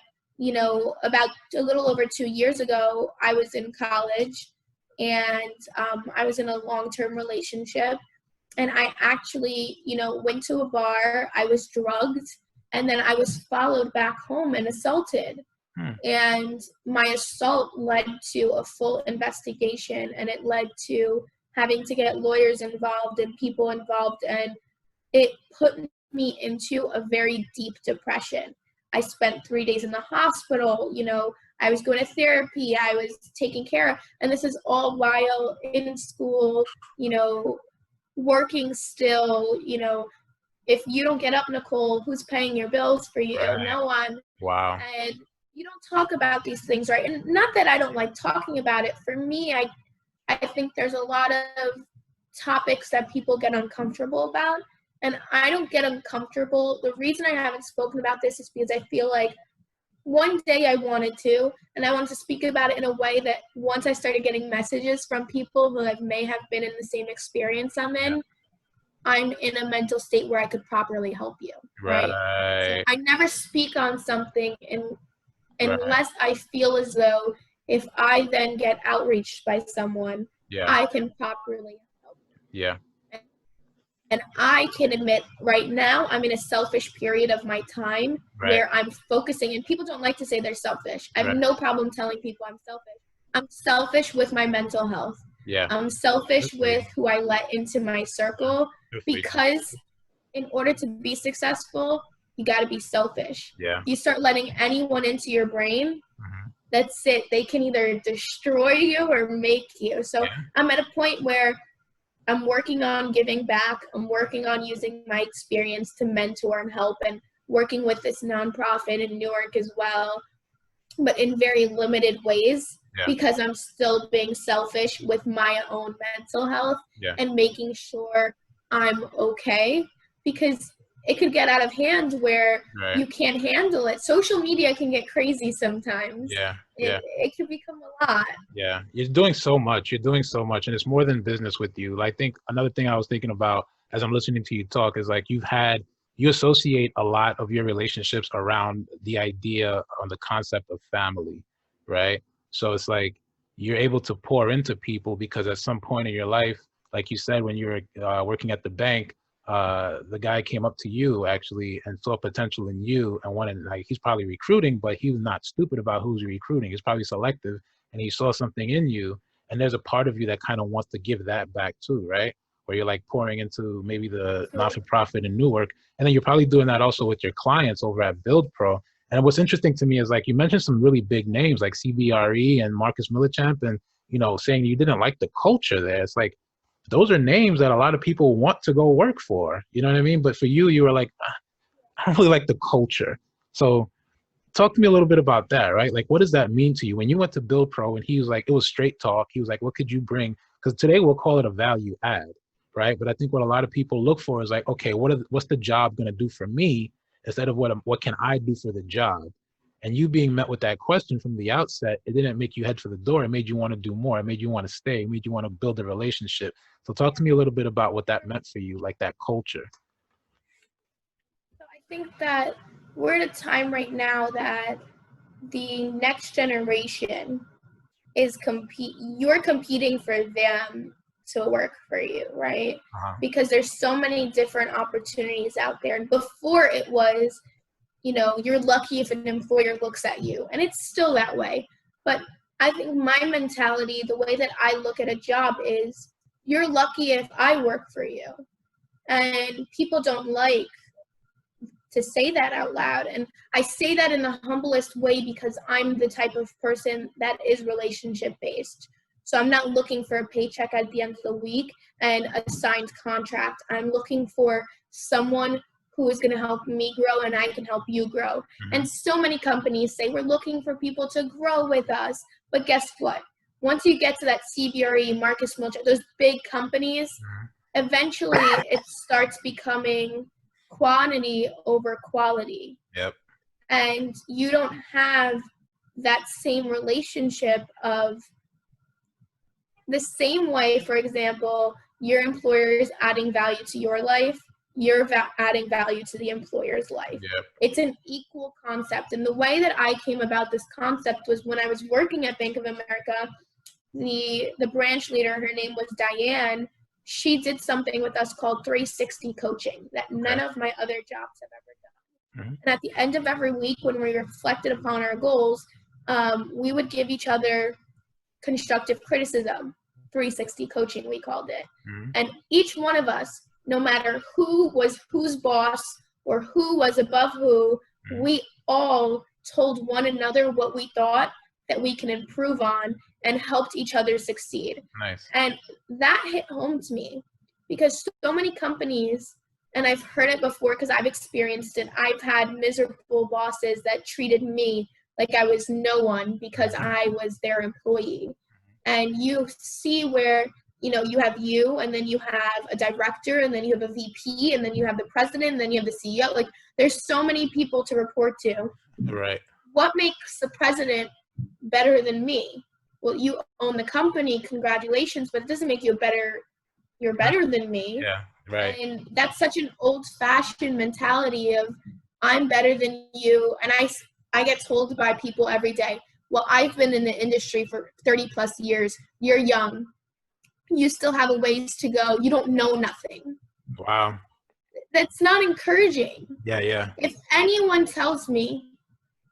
about a little over 2 years ago, I was in college, and I was in a long-term relationship, and I actually, went to a bar, I was drugged, and then I was followed back home and assaulted. Hmm. And my assault led to a full investigation, and it led to having to get lawyers involved and people involved, and it put me into a very deep depression. I spent 3 days in the hospital, I was going to therapy, I was taking care of, and this is all while in school, working still. If you don't get up, Nicole, who's paying your bills for you? Right. No one. Wow. And you don't talk about these things, right? And not that I don't like talking about it. For me, I think there's a lot of topics that people get uncomfortable about, and I don't get uncomfortable. The reason I haven't spoken about this is because I feel like one day I wanted to, and I wanted to speak about it in a way that once I started getting messages from people who may have been in the same experience I'm in, I'm in a mental state where I could properly help you, right? So Right. I never speak on something Right. unless I feel as though if I then get outreached by someone, Yeah. I can properly help. Yeah. And I can admit right now I'm in a selfish period of my time Right. where I'm focusing, and people don't like to say they're selfish. I have Right. no problem telling people I'm selfish. I'm selfish with my mental health. Yeah. I'm selfish Good for you. with who I let into my circle, Good for you. because in order to be successful, you got to be selfish. Yeah. You start letting anyone into your brain, Mhm. that's it. They can either destroy you or make you. So Yeah. I'm at a point where I'm working on giving back. I'm working on using my experience to mentor and help, and working with this nonprofit in Newark as well, but in very limited ways, Yeah. because I'm still being selfish with my own mental health Yeah. and making sure I'm okay, because it could get out of hand where Right. you can't handle it. Social media can get crazy sometimes. Yeah. Yeah. It can become a lot. Yeah. You're doing so much. You're doing so much, and it's more than business with you. I think another thing I was thinking about as I'm listening to you talk is you associate a lot of your relationships around the idea or the concept of family, right? So it's like you're able to pour into people because at some point in your life, like you said, when you were working at the bank, the guy came up to you actually and saw potential in you and wanted, like, he's probably recruiting, but he was not stupid about who's recruiting. He's probably selective, and he saw something in you. And there's a part of you that kind of wants to give that back too, right? Where you're like pouring into maybe the not-for-profit in Newark. And then you're probably doing that also with your clients over at Build Pro. And what's interesting to me is, like, you mentioned some really big names like CBRE and Marcus Millichamp, and, saying you didn't like the culture there. It's like, those are names that a lot of people want to go work for. You know what I mean? But for you, you were like, I don't really like the culture. So talk to me a little bit about that, right? Like, what does that mean to you? When you went to Build Pro and he was like, it was straight talk. He was like, what could you bring? Because today we'll call it a value add, right? But I think what a lot of people look for is like, okay, what's the job going to do for me instead of what can I do for the job? And you being met with that question from the outset, it didn't make you head for the door. It made you want to do more. It made you want to stay. It made you want to build a relationship. So talk to me a little bit about what that meant for you, like that culture. So I think that we're at a time right now that the next generation is you're competing for them to work for you, right? Uh-huh. Because there's so many different opportunities out there. And before it was, you're lucky if an employer looks at you. And it's still that way. But I think my mentality, the way that I look at a job is, you're lucky if I work for you. And people don't like to say that out loud. And I say that in the humblest way because I'm the type of person that is relationship based. So I'm not looking for a paycheck at the end of the week and a signed contract. I'm looking for someone who is going to help me grow and I can help you grow. Mm-hmm. And so many companies say we're looking for people to grow with us. But guess what? Once you get to that CBRE, Marcus Milcher, those big companies, eventually it starts becoming quantity over quality. Yep. And you don't have that same relationship of the same way, for example, your employer is adding value to your life, you're adding value to the employer's life. Yep. It's an equal concept. And the way that I came about this concept was when I was working at Bank of America, the branch leader, her name was Diane, she did something with us called 360 coaching that none of my other jobs have ever done. Mm-hmm. And at the end of every week, when we reflected upon our goals, we would give each other constructive criticism. 360 coaching, we called it. Mm-hmm. And each one of us, no matter who was whose boss or who was above who, we all told one another what we thought that we can improve on and helped each other succeed. Nice. And that hit home to me because so many companies, and I've heard it before because I've experienced it, I've had miserable bosses that treated me like I was no one because I was their employee. And you see where, you have you, and then you have a director, and then you have a VP, and then you have the president, and then you have the CEO. Like, there's so many people to report to. Right. What makes the president better than me? Well, you own the company, congratulations, but it doesn't make you you're better than me. Yeah, right. And that's such an old-fashioned mentality of, I'm better than you. And I get told by people every day, well, I've been in the industry for 30 plus years. You're young. You still have a ways to go. You don't know nothing. Wow. That's not encouraging. Yeah. If anyone tells me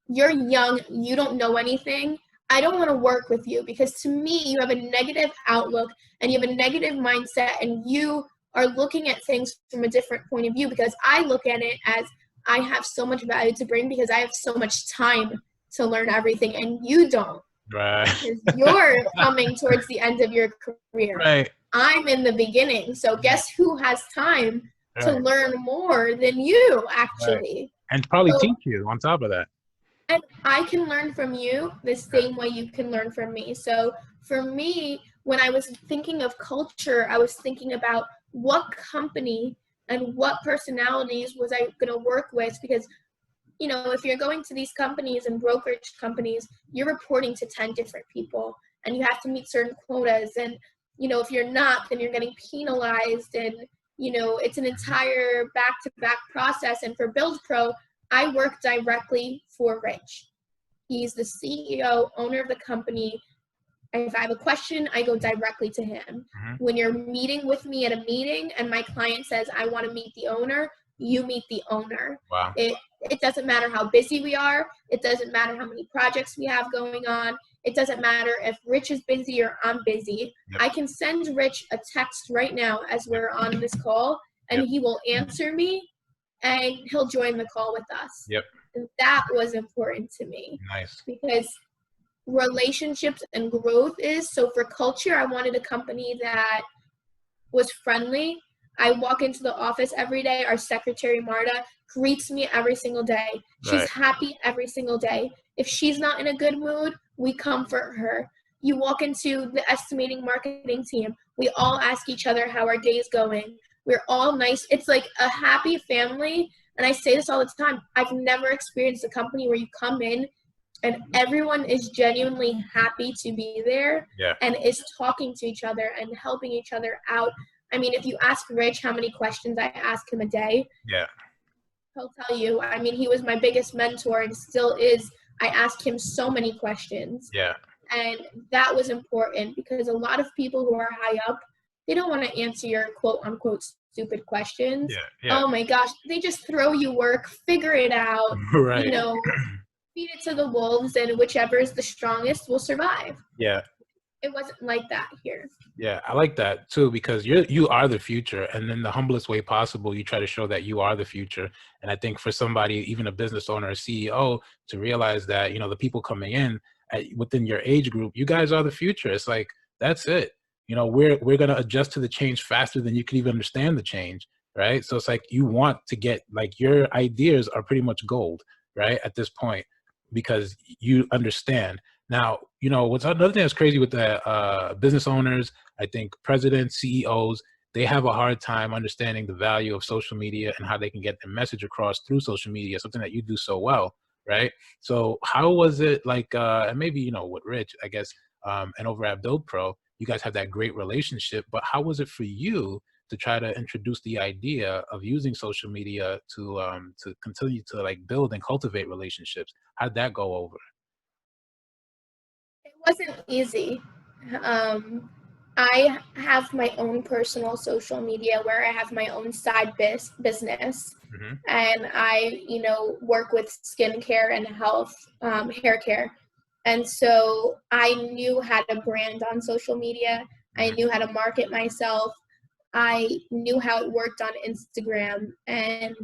you're young, you don't know anything, I don't want to work with you because to me, you have a negative outlook and you have a negative mindset and you are looking at things from a different point of view because I look at it as I have so much value to bring because I have so much time to learn everything and you don't. Right. Because you're coming towards the end of your career. Right. I'm in the beginning. So guess who has time to learn more than you actually? Right. And probably teach you on top of that. And I can learn from you the same way you can learn from me. So for me, when I was thinking of culture, I was thinking about what company and what personalities was I going to work with because if you're going to these companies and brokerage companies, you're reporting to 10 different people and you have to meet certain quotas. And, if you're not, then you're getting penalized. And, it's an entire back-to-back process. And for Build Pro, I work directly for Rich. He's the CEO, owner of the company. If I have a question, I go directly to him. Mm-hmm. When you're meeting with me at a meeting and my client says, I want to meet the owner, you meet the owner. Wow. It doesn't matter how busy we are. It doesn't matter how many projects we have going on. It doesn't matter if Rich is busy or I'm busy. Yep. I can send Rich a text right now as we're on this call, and he will answer me, and he'll join the call with us. Yep. And that was important to me. Nice. Because relationships and growth is, so for culture, I wanted a company that was friendly. I walk into the office every day. Our secretary, Marta, greets me every single day. She's happy every single day. If she's not in a good mood, we comfort her. You walk into the estimating marketing team. We all ask each other how our day is going. We're all nice. It's like a happy family. And I say this all the time. I've never experienced a company where you come in and everyone is genuinely happy to be there and is talking to each other and helping each other out. I mean, if you ask Rich how many questions I ask him a day, he'll tell you. I mean, he was my biggest mentor and still is. I ask him so many questions. And that was important because a lot of people who are high up they don't want to answer your quote unquote stupid questions. Yeah. Oh my gosh, they just throw you work, figure it out, Right. you know, feed it to the wolves, and whichever is the strongest will survive. Yeah. It wasn't like that here. Yeah, I like that too, because you are the future, and in the humblest way possible, you try to show that you are the future. And I think for somebody, even a business owner, a CEO, to realize that, you know, the people coming in within your age group, you guys are the future. It's like, that's it. You know, we're gonna adjust to the change faster than you can even understand the change, right? So it's like you want to get, like, your ideas are pretty much gold, right, at this point, because you understand. Now, you know, what's another thing that's crazy with the business owners, I think presidents, CEOs, they have a hard time understanding the value of social media and how they can get their message across through social media, something that you do so well, right? So how was it like, and maybe, you know, with Rich, I guess, and over at Build Pro, you guys have that great relationship, but how was it for you to try to introduce the idea of using social media to continue to like build and cultivate relationships? How'd that go over? It wasn't easy. I have my own personal social media where I have my own side business, Hmm. and I, work with skincare and health, hair care. And so I knew how to brand on social media. I Hmm. knew how to market myself. I knew how it worked on Instagram. And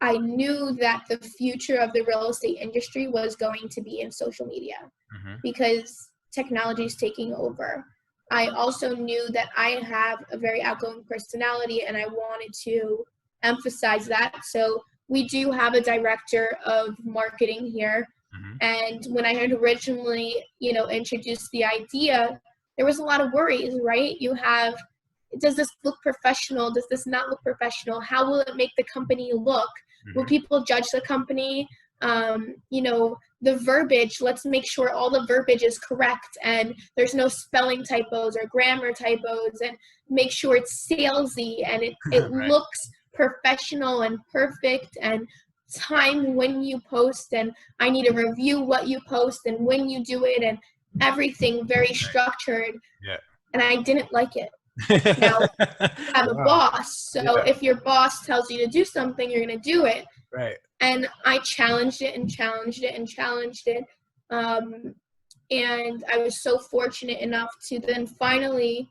I knew that the future of the real estate industry was going to be in social media Hmm. because technology is taking over. I also knew that I have a very outgoing personality and I wanted to emphasize that. So we do have a director of marketing here. Hmm. And when I had originally, introduced the idea, there was a lot of worries, right? You have, does this look professional? Does this not look professional? How will it make the company look? Will Hmm. people judge the company? The verbiage, let's make sure all the verbiage is correct and there's no spelling typos or grammar typos, and make sure it's salesy and it Right. looks professional and perfect, and time when you post, and I need to review what you post and when you do it, and everything very structured. Yeah. And I didn't like it. Now, you have a Wow. boss, so Yeah. if your boss tells you to do something, you're going to do it. Right. And I challenged it and challenged it and challenged it. And I was so fortunate enough to then finally,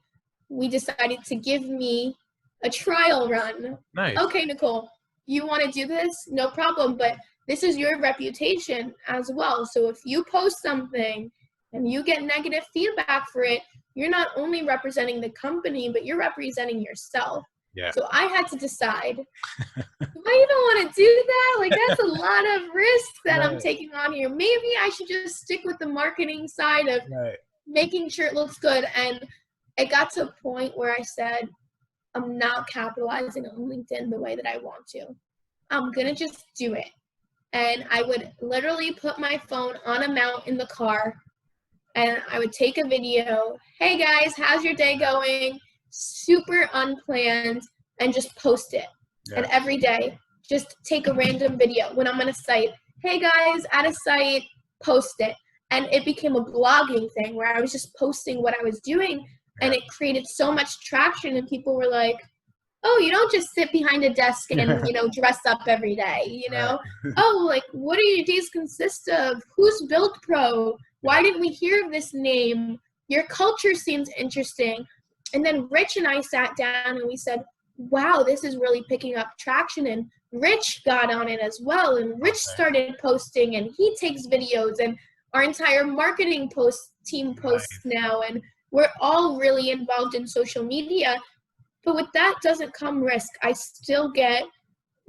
we decided to give me a trial run. Nice. Okay, Nicole, you want to do this? No problem, but this is your reputation as well. So if you post something and you get negative feedback for it, you're not only representing the company, but you're representing yourself. Yeah. So I had to decide, do I even want to do that? Like, that's a lot of risk that I'm Right. taking on here. Maybe I should just stick with the marketing side of Right. making sure it looks good. And it got to a point where I said, I'm not capitalizing on LinkedIn the way that I want to. I'm going to just do it. And I would literally put my phone on a mount in the car and I would take a video. Hey guys, how's your day going? Super unplanned, and just post it. Yeah. And every day, just take a random video. When I'm on a site, hey guys, at a site, post it. And it became a blogging thing where I was just posting what I was doing, and it created so much traction, and people were like, oh, you don't just sit behind a desk and, dress up every day, Right. Oh, like, what do your days consist of? Who's Build Pro? Why didn't we hear of this name? Your culture seems interesting. And then Rich and I sat down and we said, wow, this is really picking up traction. And Rich got on it as well. And Rich Okay. started posting and he takes videos, and our entire marketing team posts Nice. now. And we're all really involved in social media. But with that doesn't come risk. I still get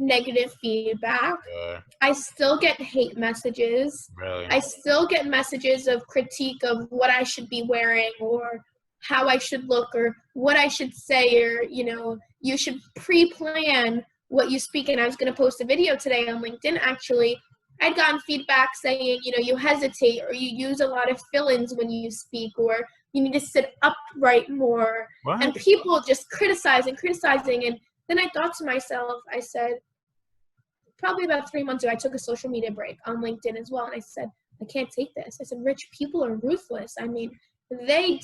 negative feedback. I still get hate messages. Really. I still get messages of critique of what I should be wearing or how I should look or what I should say, or, you should pre-plan what you speak. And I was going to post a video today on LinkedIn, actually. I'd gotten feedback saying, you hesitate or you use a lot of fill-ins when you speak, or you need to sit upright more. What? And people just criticizing. And then I thought to myself, I said, probably about 3 months ago, I took a social media break on LinkedIn as well. And I said, I can't take this. I said, Rich, people are ruthless. I mean, they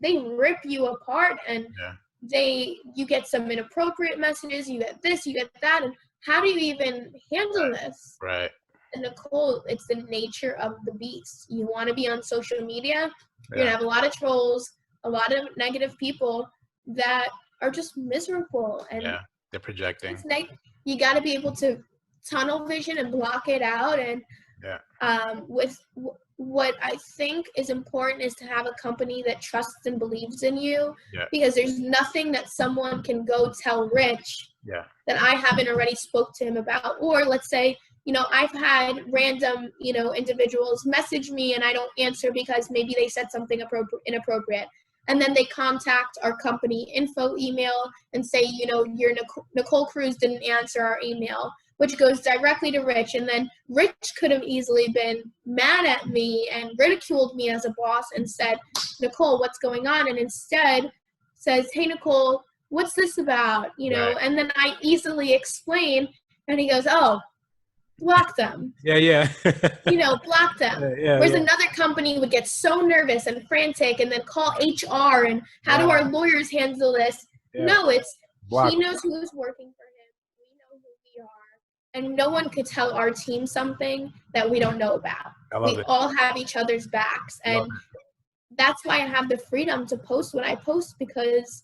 rip you apart, and Yeah. you get some inappropriate messages, you get this, you get that, and how do you even handle this? Right. And Nicole, it's the nature of the beast. You want to be on social media, you're Yeah. gonna have a lot of trolls, a lot of negative people that are just miserable, and Yeah. They're projecting. you got to be able to tunnel vision and block it out. And what I think is important is to have a company that trusts and believes in you, because there's nothing that someone can go tell Rich that I haven't already spoke to him about. Or let's say, I've had random, individuals message me and I don't answer because maybe they said something inappropriate. And then they contact our company info email and say, your Nicole Cruz didn't answer our email, which goes directly to Rich. And then Rich could have easily been mad at me and ridiculed me as a boss and said, Nicole, what's going on? And instead says, hey, Nicole, what's this about? And then I easily explain, and he goes, oh, block them. Yeah. Block them. Whereas another company would get so nervous and frantic and then call HR and how do our lawyers handle this? No, it's he knows who's working for him. We know who we are. And no one could tell our team something that we don't know about. We all have each other's backs. And that's why I have the freedom to post when I post, because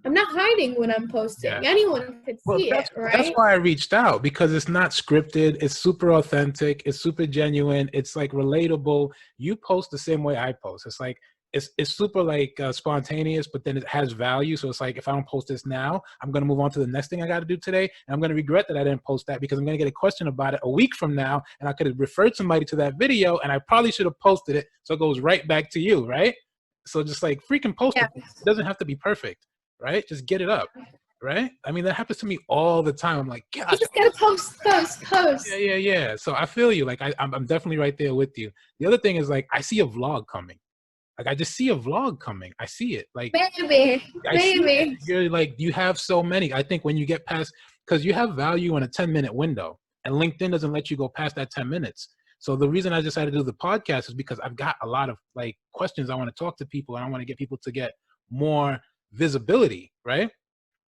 I'm not hiding when I'm posting. Anyone could see it, right? That's why I reached out, because it's not scripted. It's super authentic. It's super genuine. It's like relatable. You post the same way I post. It's like, it's super like spontaneous, but then it has value. So it's like, if I don't post this now, I'm going to move on to the next thing I got to do today. And I'm going to regret that I didn't post that, because I'm going to get a question about it a week from now. And I could have referred somebody to that video and I probably should have posted it. So it goes right back to you, right? So just like freaking post it. It doesn't have to be perfect. Right? Just get it up. Right? I mean, that happens to me all the time. I'm like, God. You just gotta post. Yeah. So I feel you. Like, I'm definitely right there with you. The other thing is, like, I see a vlog coming. Like, I just see a vlog coming. I see it. Like, baby. You're like, you have so many. I think when you get past, because you have value in a 10-minute window, and LinkedIn doesn't let you go past that 10 minutes. So the reason I decided to do the podcast is because I've got a lot of like questions. I want to talk to people, and I want to get people to get more visibility, right?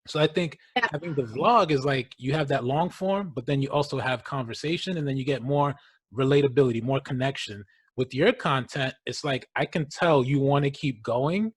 So I think having the vlog is like, you have that long form, but then you also have conversation, and then you get more relatability, more connection. With your content, it's like, I can tell you want to keep going,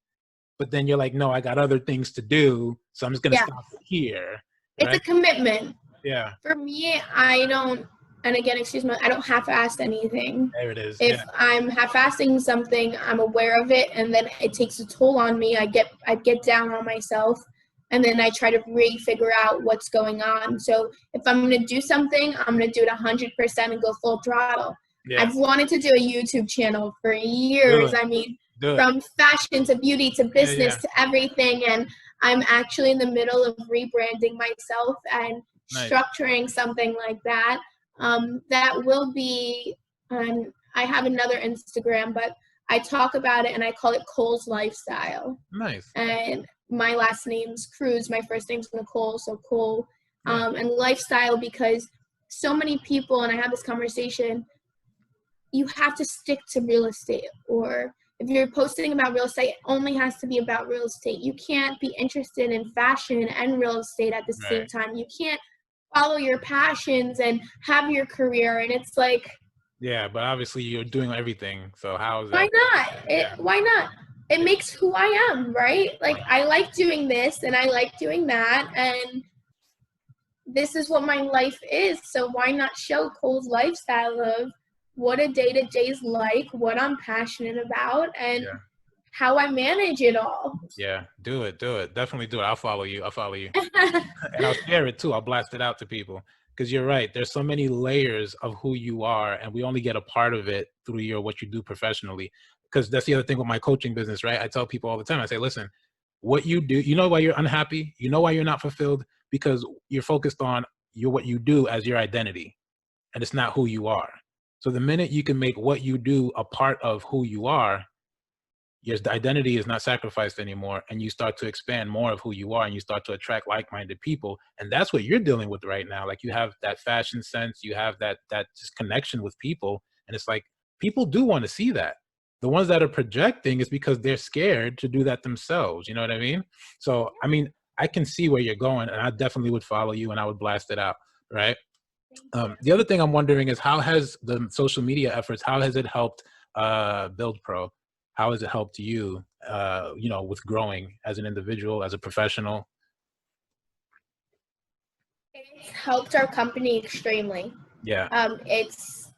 but then you're like, no, I got other things to do, so I'm just gonna stop here. Right? It's a commitment. Yeah. For me, I don't, and again, excuse me, I don't half-ass anything. There it is. If I'm half-assing something, I'm aware of it, and then it takes a toll on me. I get down on myself, and then I try to figure out what's going on. So if I'm going to do something, I'm going to do it 100% and go full throttle. I've wanted to do a YouTube channel for years. I mean, from fashion to beauty to business to everything, and I'm actually in the middle of rebranding myself and structuring something like that. That will be, I have another Instagram, but I talk about it and I call it Cole's Lifestyle. Nice. And my last name's Cruz, my first name's Nicole, so Cole. And lifestyle, because so many people, and I have this conversation, you have to stick to real estate, or if you're posting about real estate, it only has to be about real estate. You can't be interested in fashion and real estate at the same time. You can't follow your passions and have your career, and it's like, but obviously you're doing everything, so how is that? Why not? Why not? It makes who I am, right? Like, I like doing this and I like doing that, and this is what my life is, so why not show Cole's lifestyle of what a day-to-day is like, what I'm passionate about, and how I manage it all. Yeah, do it. Definitely do it. I'll follow you. And I'll share it too. I'll blast it out to people, because you're right. There's so many layers of who you are, and we only get a part of it through what you do professionally. Because that's the other thing with my coaching business, right? I tell people all the time, I say, listen, what you do, you know why you're unhappy? You know why you're not fulfilled? Because you're focused on what you do as your identity, and it's not who you are. So the minute you can make what you do a part of who you are, your identity is not sacrificed anymore, and you start to expand more of who you are, and you start to attract like-minded people. And that's what you're dealing with right now. Like, you have that fashion sense, you have that just connection with people, and it's like, people do want to see that. The ones that are projecting is because they're scared to do that themselves. You know what I mean? So, I mean, I can see where you're going, and I definitely would follow you and I would blast it out, right? The other thing I'm wondering is, how has the social media efforts, how has it helped Build Pro? How has it helped you, with growing as an individual, as a professional? It's helped our company extremely. Yeah. It's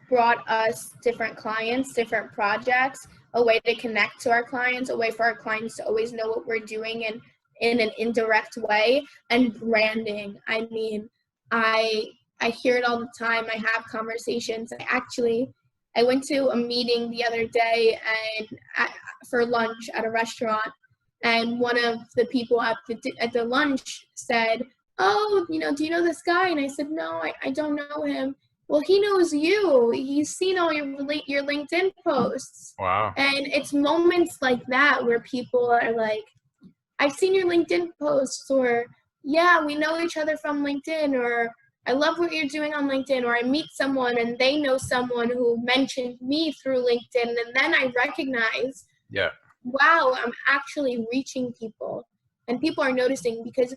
brought us different clients, different projects, a way to connect to our clients, a way for our clients to always know what we're doing and in an indirect way, and branding. I mean, I hear it all the time. I have conversations. I went to a meeting the other day for lunch at a restaurant, and one of the people at the lunch said, "Oh, do you know this guy?" And I said, "No, I don't know him." "Well, he knows you. He's seen all your LinkedIn posts." Wow. And it's moments like that where people are like, "I've seen your LinkedIn posts," or "Yeah, we know each other from LinkedIn," or "I love what you're doing on LinkedIn," or I meet someone and they know someone who mentioned me through LinkedIn, and then I recognize, Yeah. wow, I'm actually reaching people, and people are noticing, because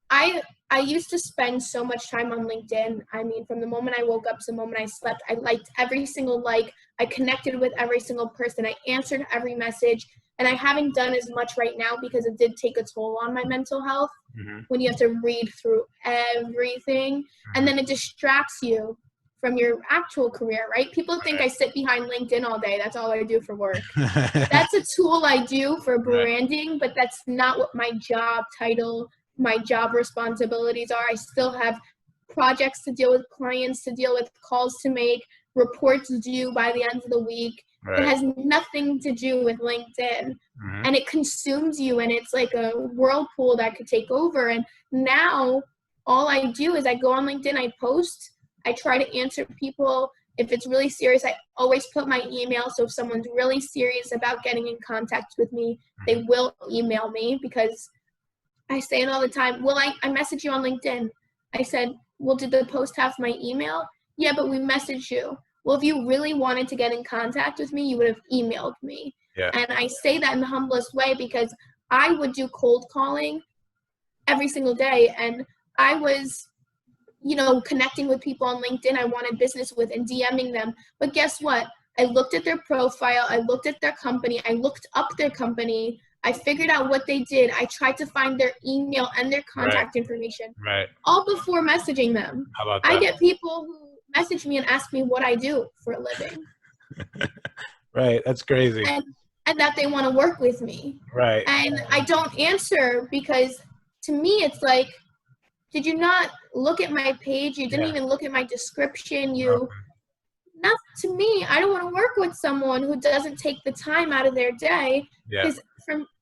I used to spend so much time on LinkedIn. I mean, from the moment I woke up to the moment I slept, I liked every single like, I connected with every single person, I answered every message, and I haven't done as much right now because it did take a toll on my mental health when you have to read through everything, and then it distracts you from your actual career, right? People think I sit behind LinkedIn all day. That's all I do for work. That's a tool I do for branding, but that's not what my job title, my job responsibilities are. I still have projects to deal with, clients to deal with, calls to make, reports due by the end of the week. It has nothing to do with LinkedIn. And it consumes you, and it's like a whirlpool that could take over. And now all I do is I go on LinkedIn, I post, I try to answer people. If it's really serious, I always put my email. So if someone's really serious about getting in contact with me, they will email me, because I say it all the time. Well, I message you on LinkedIn. I said, well, did the post have my email? Yeah, but we messaged you. Well, if you really wanted to get in contact with me, you would have emailed me. Yeah. And I say that in the humblest way, because I would do cold calling every single day. And I was, connecting with people on LinkedIn I wanted business with and DMing them. But guess what? I looked at their profile. I looked at their company. I looked up their company. I figured out what they did. I tried to find their email and their contact information, all before messaging them. How about that? I get people who message me and ask me what I do for a living. Right. That's crazy. And that they want to work with me. Right. And I don't answer, because to me it's like, did you not look at my page? You didn't even look at my description. Not to me. I don't want to work with someone who doesn't take the time out of their day, because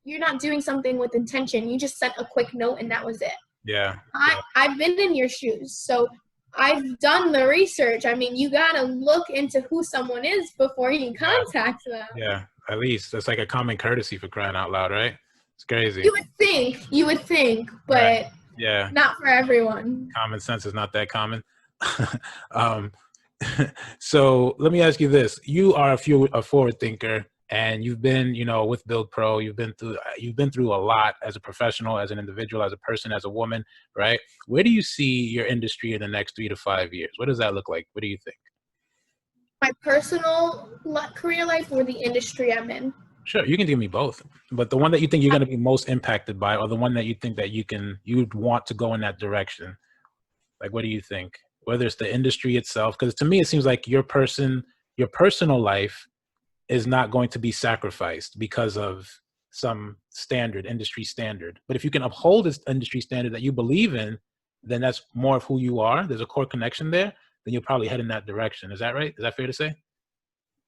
you're not doing something with intention. You just sent a quick note and that was it. Yeah. I've been in your shoes, so I've done the research. I mean, you gotta look into who someone is before you contact them. Yeah, at least that's like a common courtesy, for crying out loud, right? It's crazy. You would think, but not for everyone. Common sense is not that common. So let me ask you this: you are a forward thinker, and you've been, with Build Pro. You've been through a lot as a professional, as an individual, as a person, as a woman, right? Where do you see your industry in the next 3 to 5 years? What does that look like? What do you think? My personal career life, or the industry I'm in? Sure, you can give me both, but the one that you think you're going to be most impacted by, or the one that you think that you'd want to go in that direction. Like, what do you think? Whether it's the industry itself, because to me it seems like your personal life is not going to be sacrificed because of some industry standard. But if you can uphold this industry standard that you believe in, then that's more of who you are. There's a core connection there. Then you'll probably head in that direction. Is that right? Is that fair to say?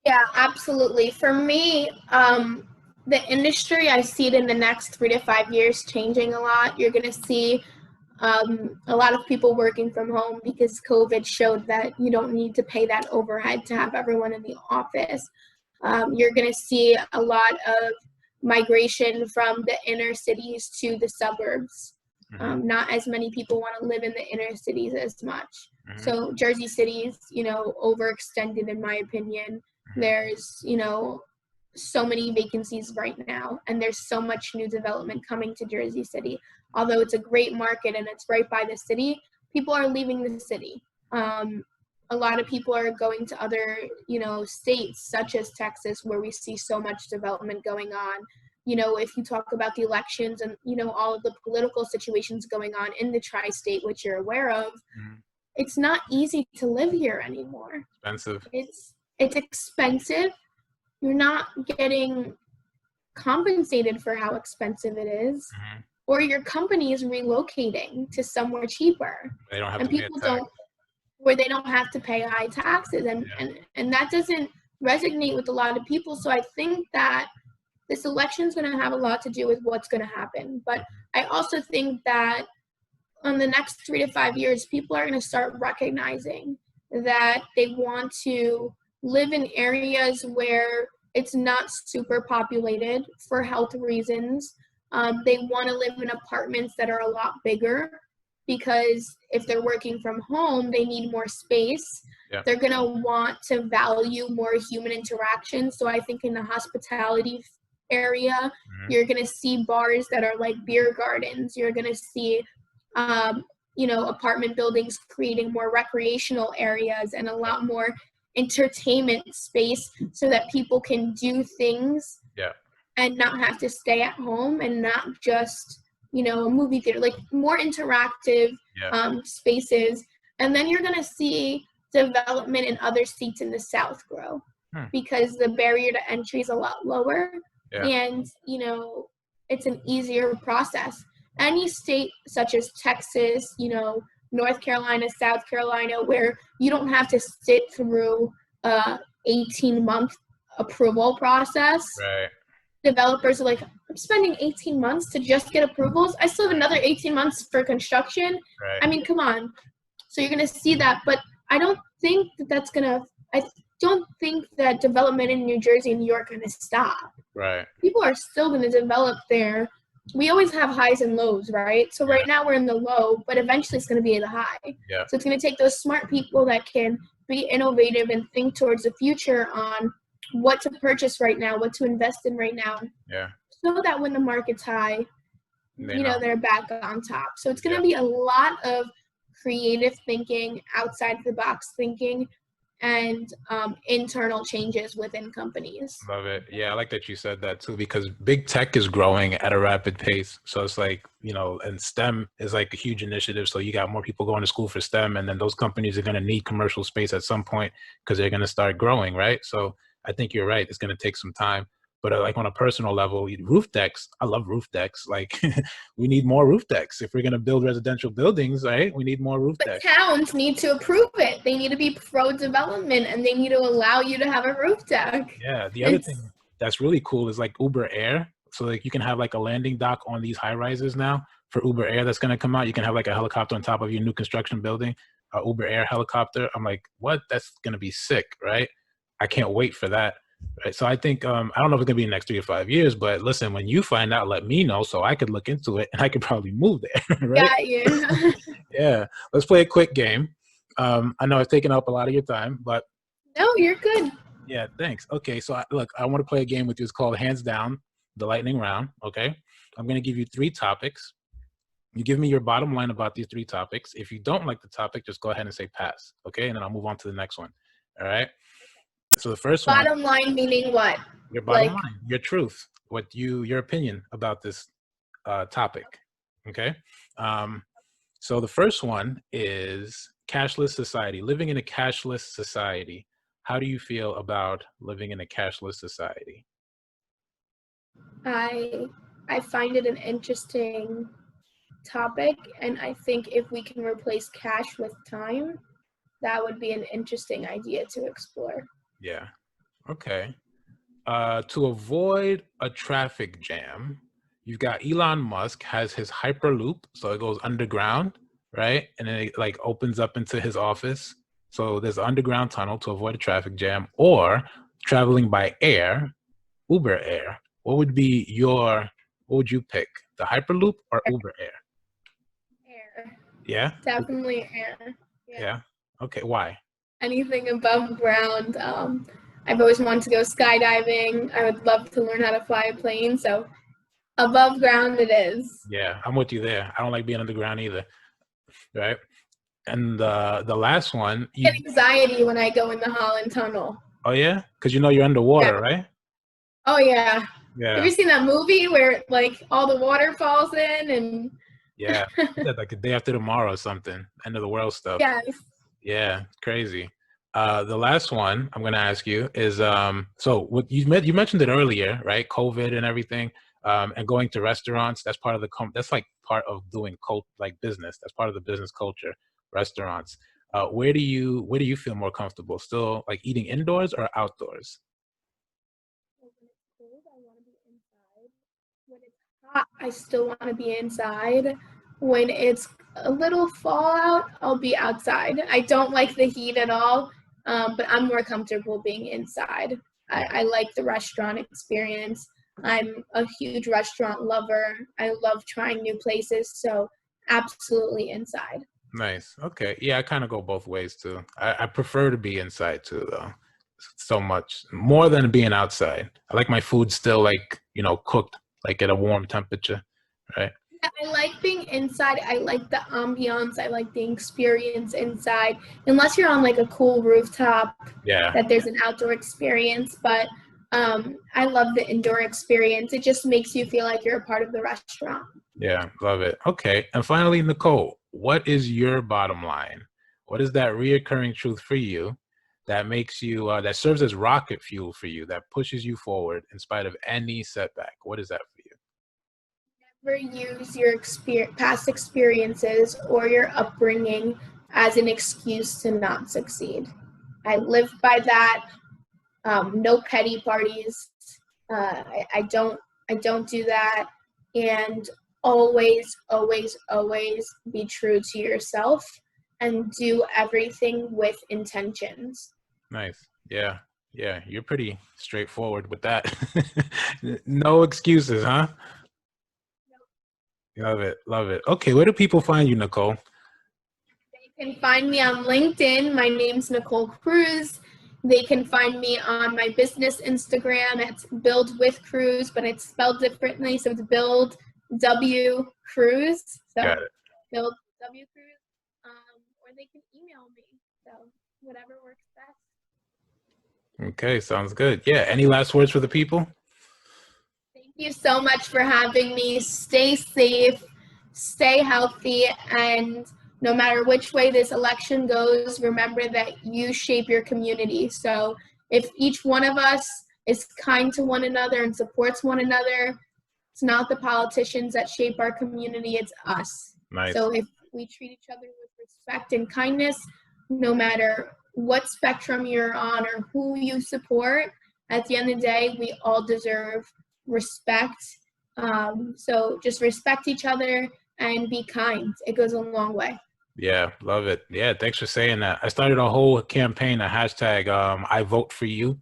Yeah, absolutely. For me, the industry, I see it in the next 3 to 5 years changing a lot. You're going to see a lot of people working from home, because COVID showed that you don't need to pay that overhead to have everyone in the office. You're going to see a lot of migration from the inner cities to the suburbs. Not as many people want to live in the inner cities as much. So Jersey City is, overextended in my opinion. There's, so many vacancies right now, and there's so much new development coming to Jersey City. Although it's a great market and it's right by the city, people are leaving the city. A lot of people are going to other, states such as Texas, where we see so much development going on. If you talk about the elections and, all of the political situations going on in the tri-state, which you're aware of, it's not easy to live here anymore. Expensive. It's expensive. You're not getting compensated for how expensive it is, or your company is relocating to somewhere cheaper. They don't have and to people pay a tax. where they don't have to pay high taxes, and that doesn't resonate with a lot of people. So I think that this election is going to have a lot to do with what's going to happen. But I also think that in the next 3 to 5 years, people are going to start recognizing that they want to live in areas where it's not super populated for health reasons. They want to live in apartments that are a lot bigger, because if they're working from home, they need more space. They're going to want to value more human interaction. So I think in the hospitality area, you're going to see bars that are like beer gardens. You're going to see apartment buildings creating more recreational areas and a lot more entertainment space, so that people can do things and not have to stay at home, and not just a movie theater, like more interactive spaces. And then you're going to see development in other states in the South grow, because the barrier to entry is a lot lower, and it's an easier process. Any state such as Texas, North Carolina, South Carolina, where you don't have to sit through a 18-month approval process. Right. Developers are like, I'm spending 18 months to just get approvals. I still have another 18 months for construction. Right. I mean, come on. So you're going to see that, but I don't think I don't think that development in New Jersey and New York are going to stop. Right. People are still going to develop there. We always have highs and lows, right? So right now we're in the low, but eventually it's going to be the high. Yeah. So it's going to take those smart people that can be innovative and think towards the future on what to purchase right now, what to invest in right now. Yeah. So that when the market's high, they're back on top. So it's going to be a lot of creative thinking, outside the box thinking, and internal changes within companies. Love it. Yeah, I like that you said that too, because big tech is growing at a rapid pace. So it's like, and STEM is like a huge initiative. So you got more people going to school for STEM, and then those companies are going to need commercial space at some point, because they're going to start growing, right? So I think you're right. It's going to take some time. But like on a personal level, roof decks, I love roof decks. Like we need more roof decks. If we're going to build residential buildings, right, we need more roof decks. Towns need to approve it. They need to be pro-development, and they need to allow you to have a roof deck. Yeah. The other thing that's really cool is like Uber Air. So like you can have like a landing dock on these high rises now for Uber Air that's going to come out. You can have like a helicopter on top of your new construction building, a Uber Air helicopter. I'm like, what? That's going to be sick, right? I can't wait for that. Right. So I think, I don't know if it's gonna be in the next 3 to 5 years, but listen, when you find out, let me know so I could look into it and I could probably move there. Right? Got you. Yeah. Let's play a quick game. I know I've taken up a lot of your time, but. No, you're good. Yeah, thanks. Okay. So I want to play a game with you. It's called Hands Down, the lightning round. Okay. I'm going to give you 3 topics. You give me your bottom line about these 3 topics. If you don't like the topic, just go ahead and say pass. Okay. And then I'll move on to the next one. All right. So the first one. Bottom line meaning what? Your bottom line, your truth, your opinion about this topic. Okay. So the first one is cashless society, living in a cashless society. How do you feel about living in a cashless society? I find it an interesting topic, and I think if we can replace cash with time, that would be an interesting idea to explore. Yeah. Okay. To avoid a traffic jam, you've got Elon Musk has his Hyperloop, so it goes underground, right? And then it like opens up into his office. So there's an underground tunnel to avoid a traffic jam, or traveling by air, Uber Air. What would you pick? The Hyperloop or Uber Air? Air. Yeah? Definitely air. Yeah. Okay, why? Anything above ground. I've always wanted to go skydiving. I would love to learn how to fly a plane. So above ground it is. Yeah, I'm with you there. I don't like being underground either, right? And the last one, I get anxiety when I go in the Holland Tunnel. oh yeah, because you know you're Yeah. underwater, right? Oh yeah. Have Yeah, you seen that movie where like all the water falls in and yeah, yeah, like the day after tomorrow or something, end of the world stuff. yes. Yeah, crazy. The last one I'm gonna ask you is so what you mentioned it earlier, right? COVID and everything, and going to restaurants. That's part of the that's like part of doing like business. That's part of the business culture. Restaurants. Where do you feel more comfortable? Still like eating indoors or outdoors? When it's cold, I want to be inside. When it's hot, I still want to be inside. When it's a little fall out, I'll be outside. I don't like the heat at all, but I'm more comfortable being inside. Yeah, I like the restaurant experience. I'm a huge restaurant lover. I love trying new places, so absolutely inside. nice. Okay, yeah, I kind of go both ways too. I prefer to be inside too, though. So much more than being outside. I like my food still like, cooked like at a warm temperature, right? Yeah, I like being inside. I like the ambiance. I like the experience inside. Unless you're on like a cool rooftop, Yeah, that there's an outdoor experience. But I love the indoor experience. It just makes you feel like you're a part of the restaurant. yeah, love it. Okay, and finally, Nicole, what is your bottom line? What is that reoccurring truth for you that makes you that serves as rocket fuel for you, that pushes you forward in spite of any setback? What is that for you? Never use your past experiences or your upbringing as an excuse to not succeed. I live by that. No petty parties. I don't do that, and always, always, always be true to yourself and do everything with intentions. Nice. Yeah. Yeah, you're pretty straightforward with that. No excuses, huh? Love it. Love it. Okay, where do people find you, Nicole? They can find me on LinkedIn. My name's Nicole Cruz. They can find me on my business Instagram. It's Build with Cruz, but it's spelled differently. So it's Build W Cruz. So Got it. Build W Cruz. Or they can email me. So whatever works best. Okay, sounds good. Yeah, any last words for the people? Thank you so much for having me. Stay safe, stay healthy, and no matter which way this election goes, remember that you shape your community. So if each one of us is kind to one another and supports one another, it's not the politicians that shape our community, it's us. Nice. So if we treat each other with respect and kindness, no matter what spectrum you're on or who you support, at the end of the day, we all deserve respect. So just respect each other and be kind. It goes a long way. Yeah, love it. Yeah, thanks for saying that. I started a whole campaign, a hashtag, I vote for you.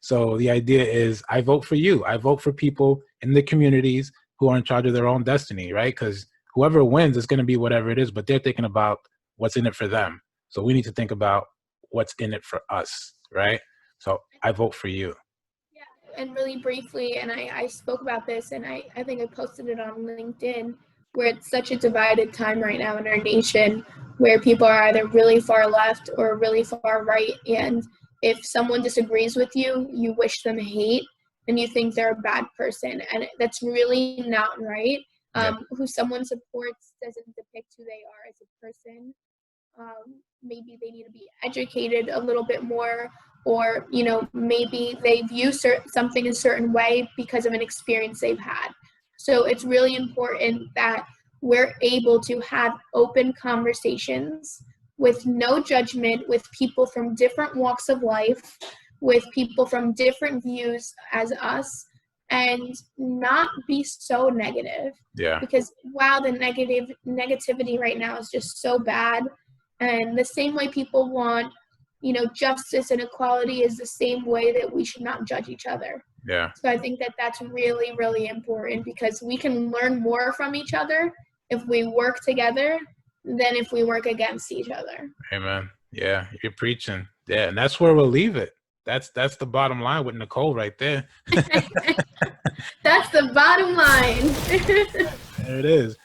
So the idea is I vote for you. I vote for people in the communities who are in charge of their own destiny, right? Because whoever wins is going to be whatever it is, but they're thinking about what's in it for them. So we need to think about what's in it for us, right? So I vote for you. Yeah, and really briefly, and I spoke about this, and I think I posted it on LinkedIn, where it's such a divided time right now in our nation, where people are either really far left or really far right, and if someone disagrees with you, you wish them hate, and you think they're a bad person, and that's really not right. Yeah, Who someone supports doesn't depict who they are as a person. Maybe they need to be educated a little bit more, or maybe they view something a certain way because of an experience they've had. So it's really important that we're able to have open conversations with no judgment, with people from different walks of life, with people from different views as us, and not be so negative, yeah, because wow, the negativity right now is just so bad. And the same way people want, justice and equality is the same way that we should not judge each other. yeah. So I think that that's really, really important, because we can learn more from each other if we work together than if we work against each other. Amen. Yeah, you're preaching. Yeah, and that's where we'll leave it. That's the bottom line with Nicole right there. That's the bottom line. There it is.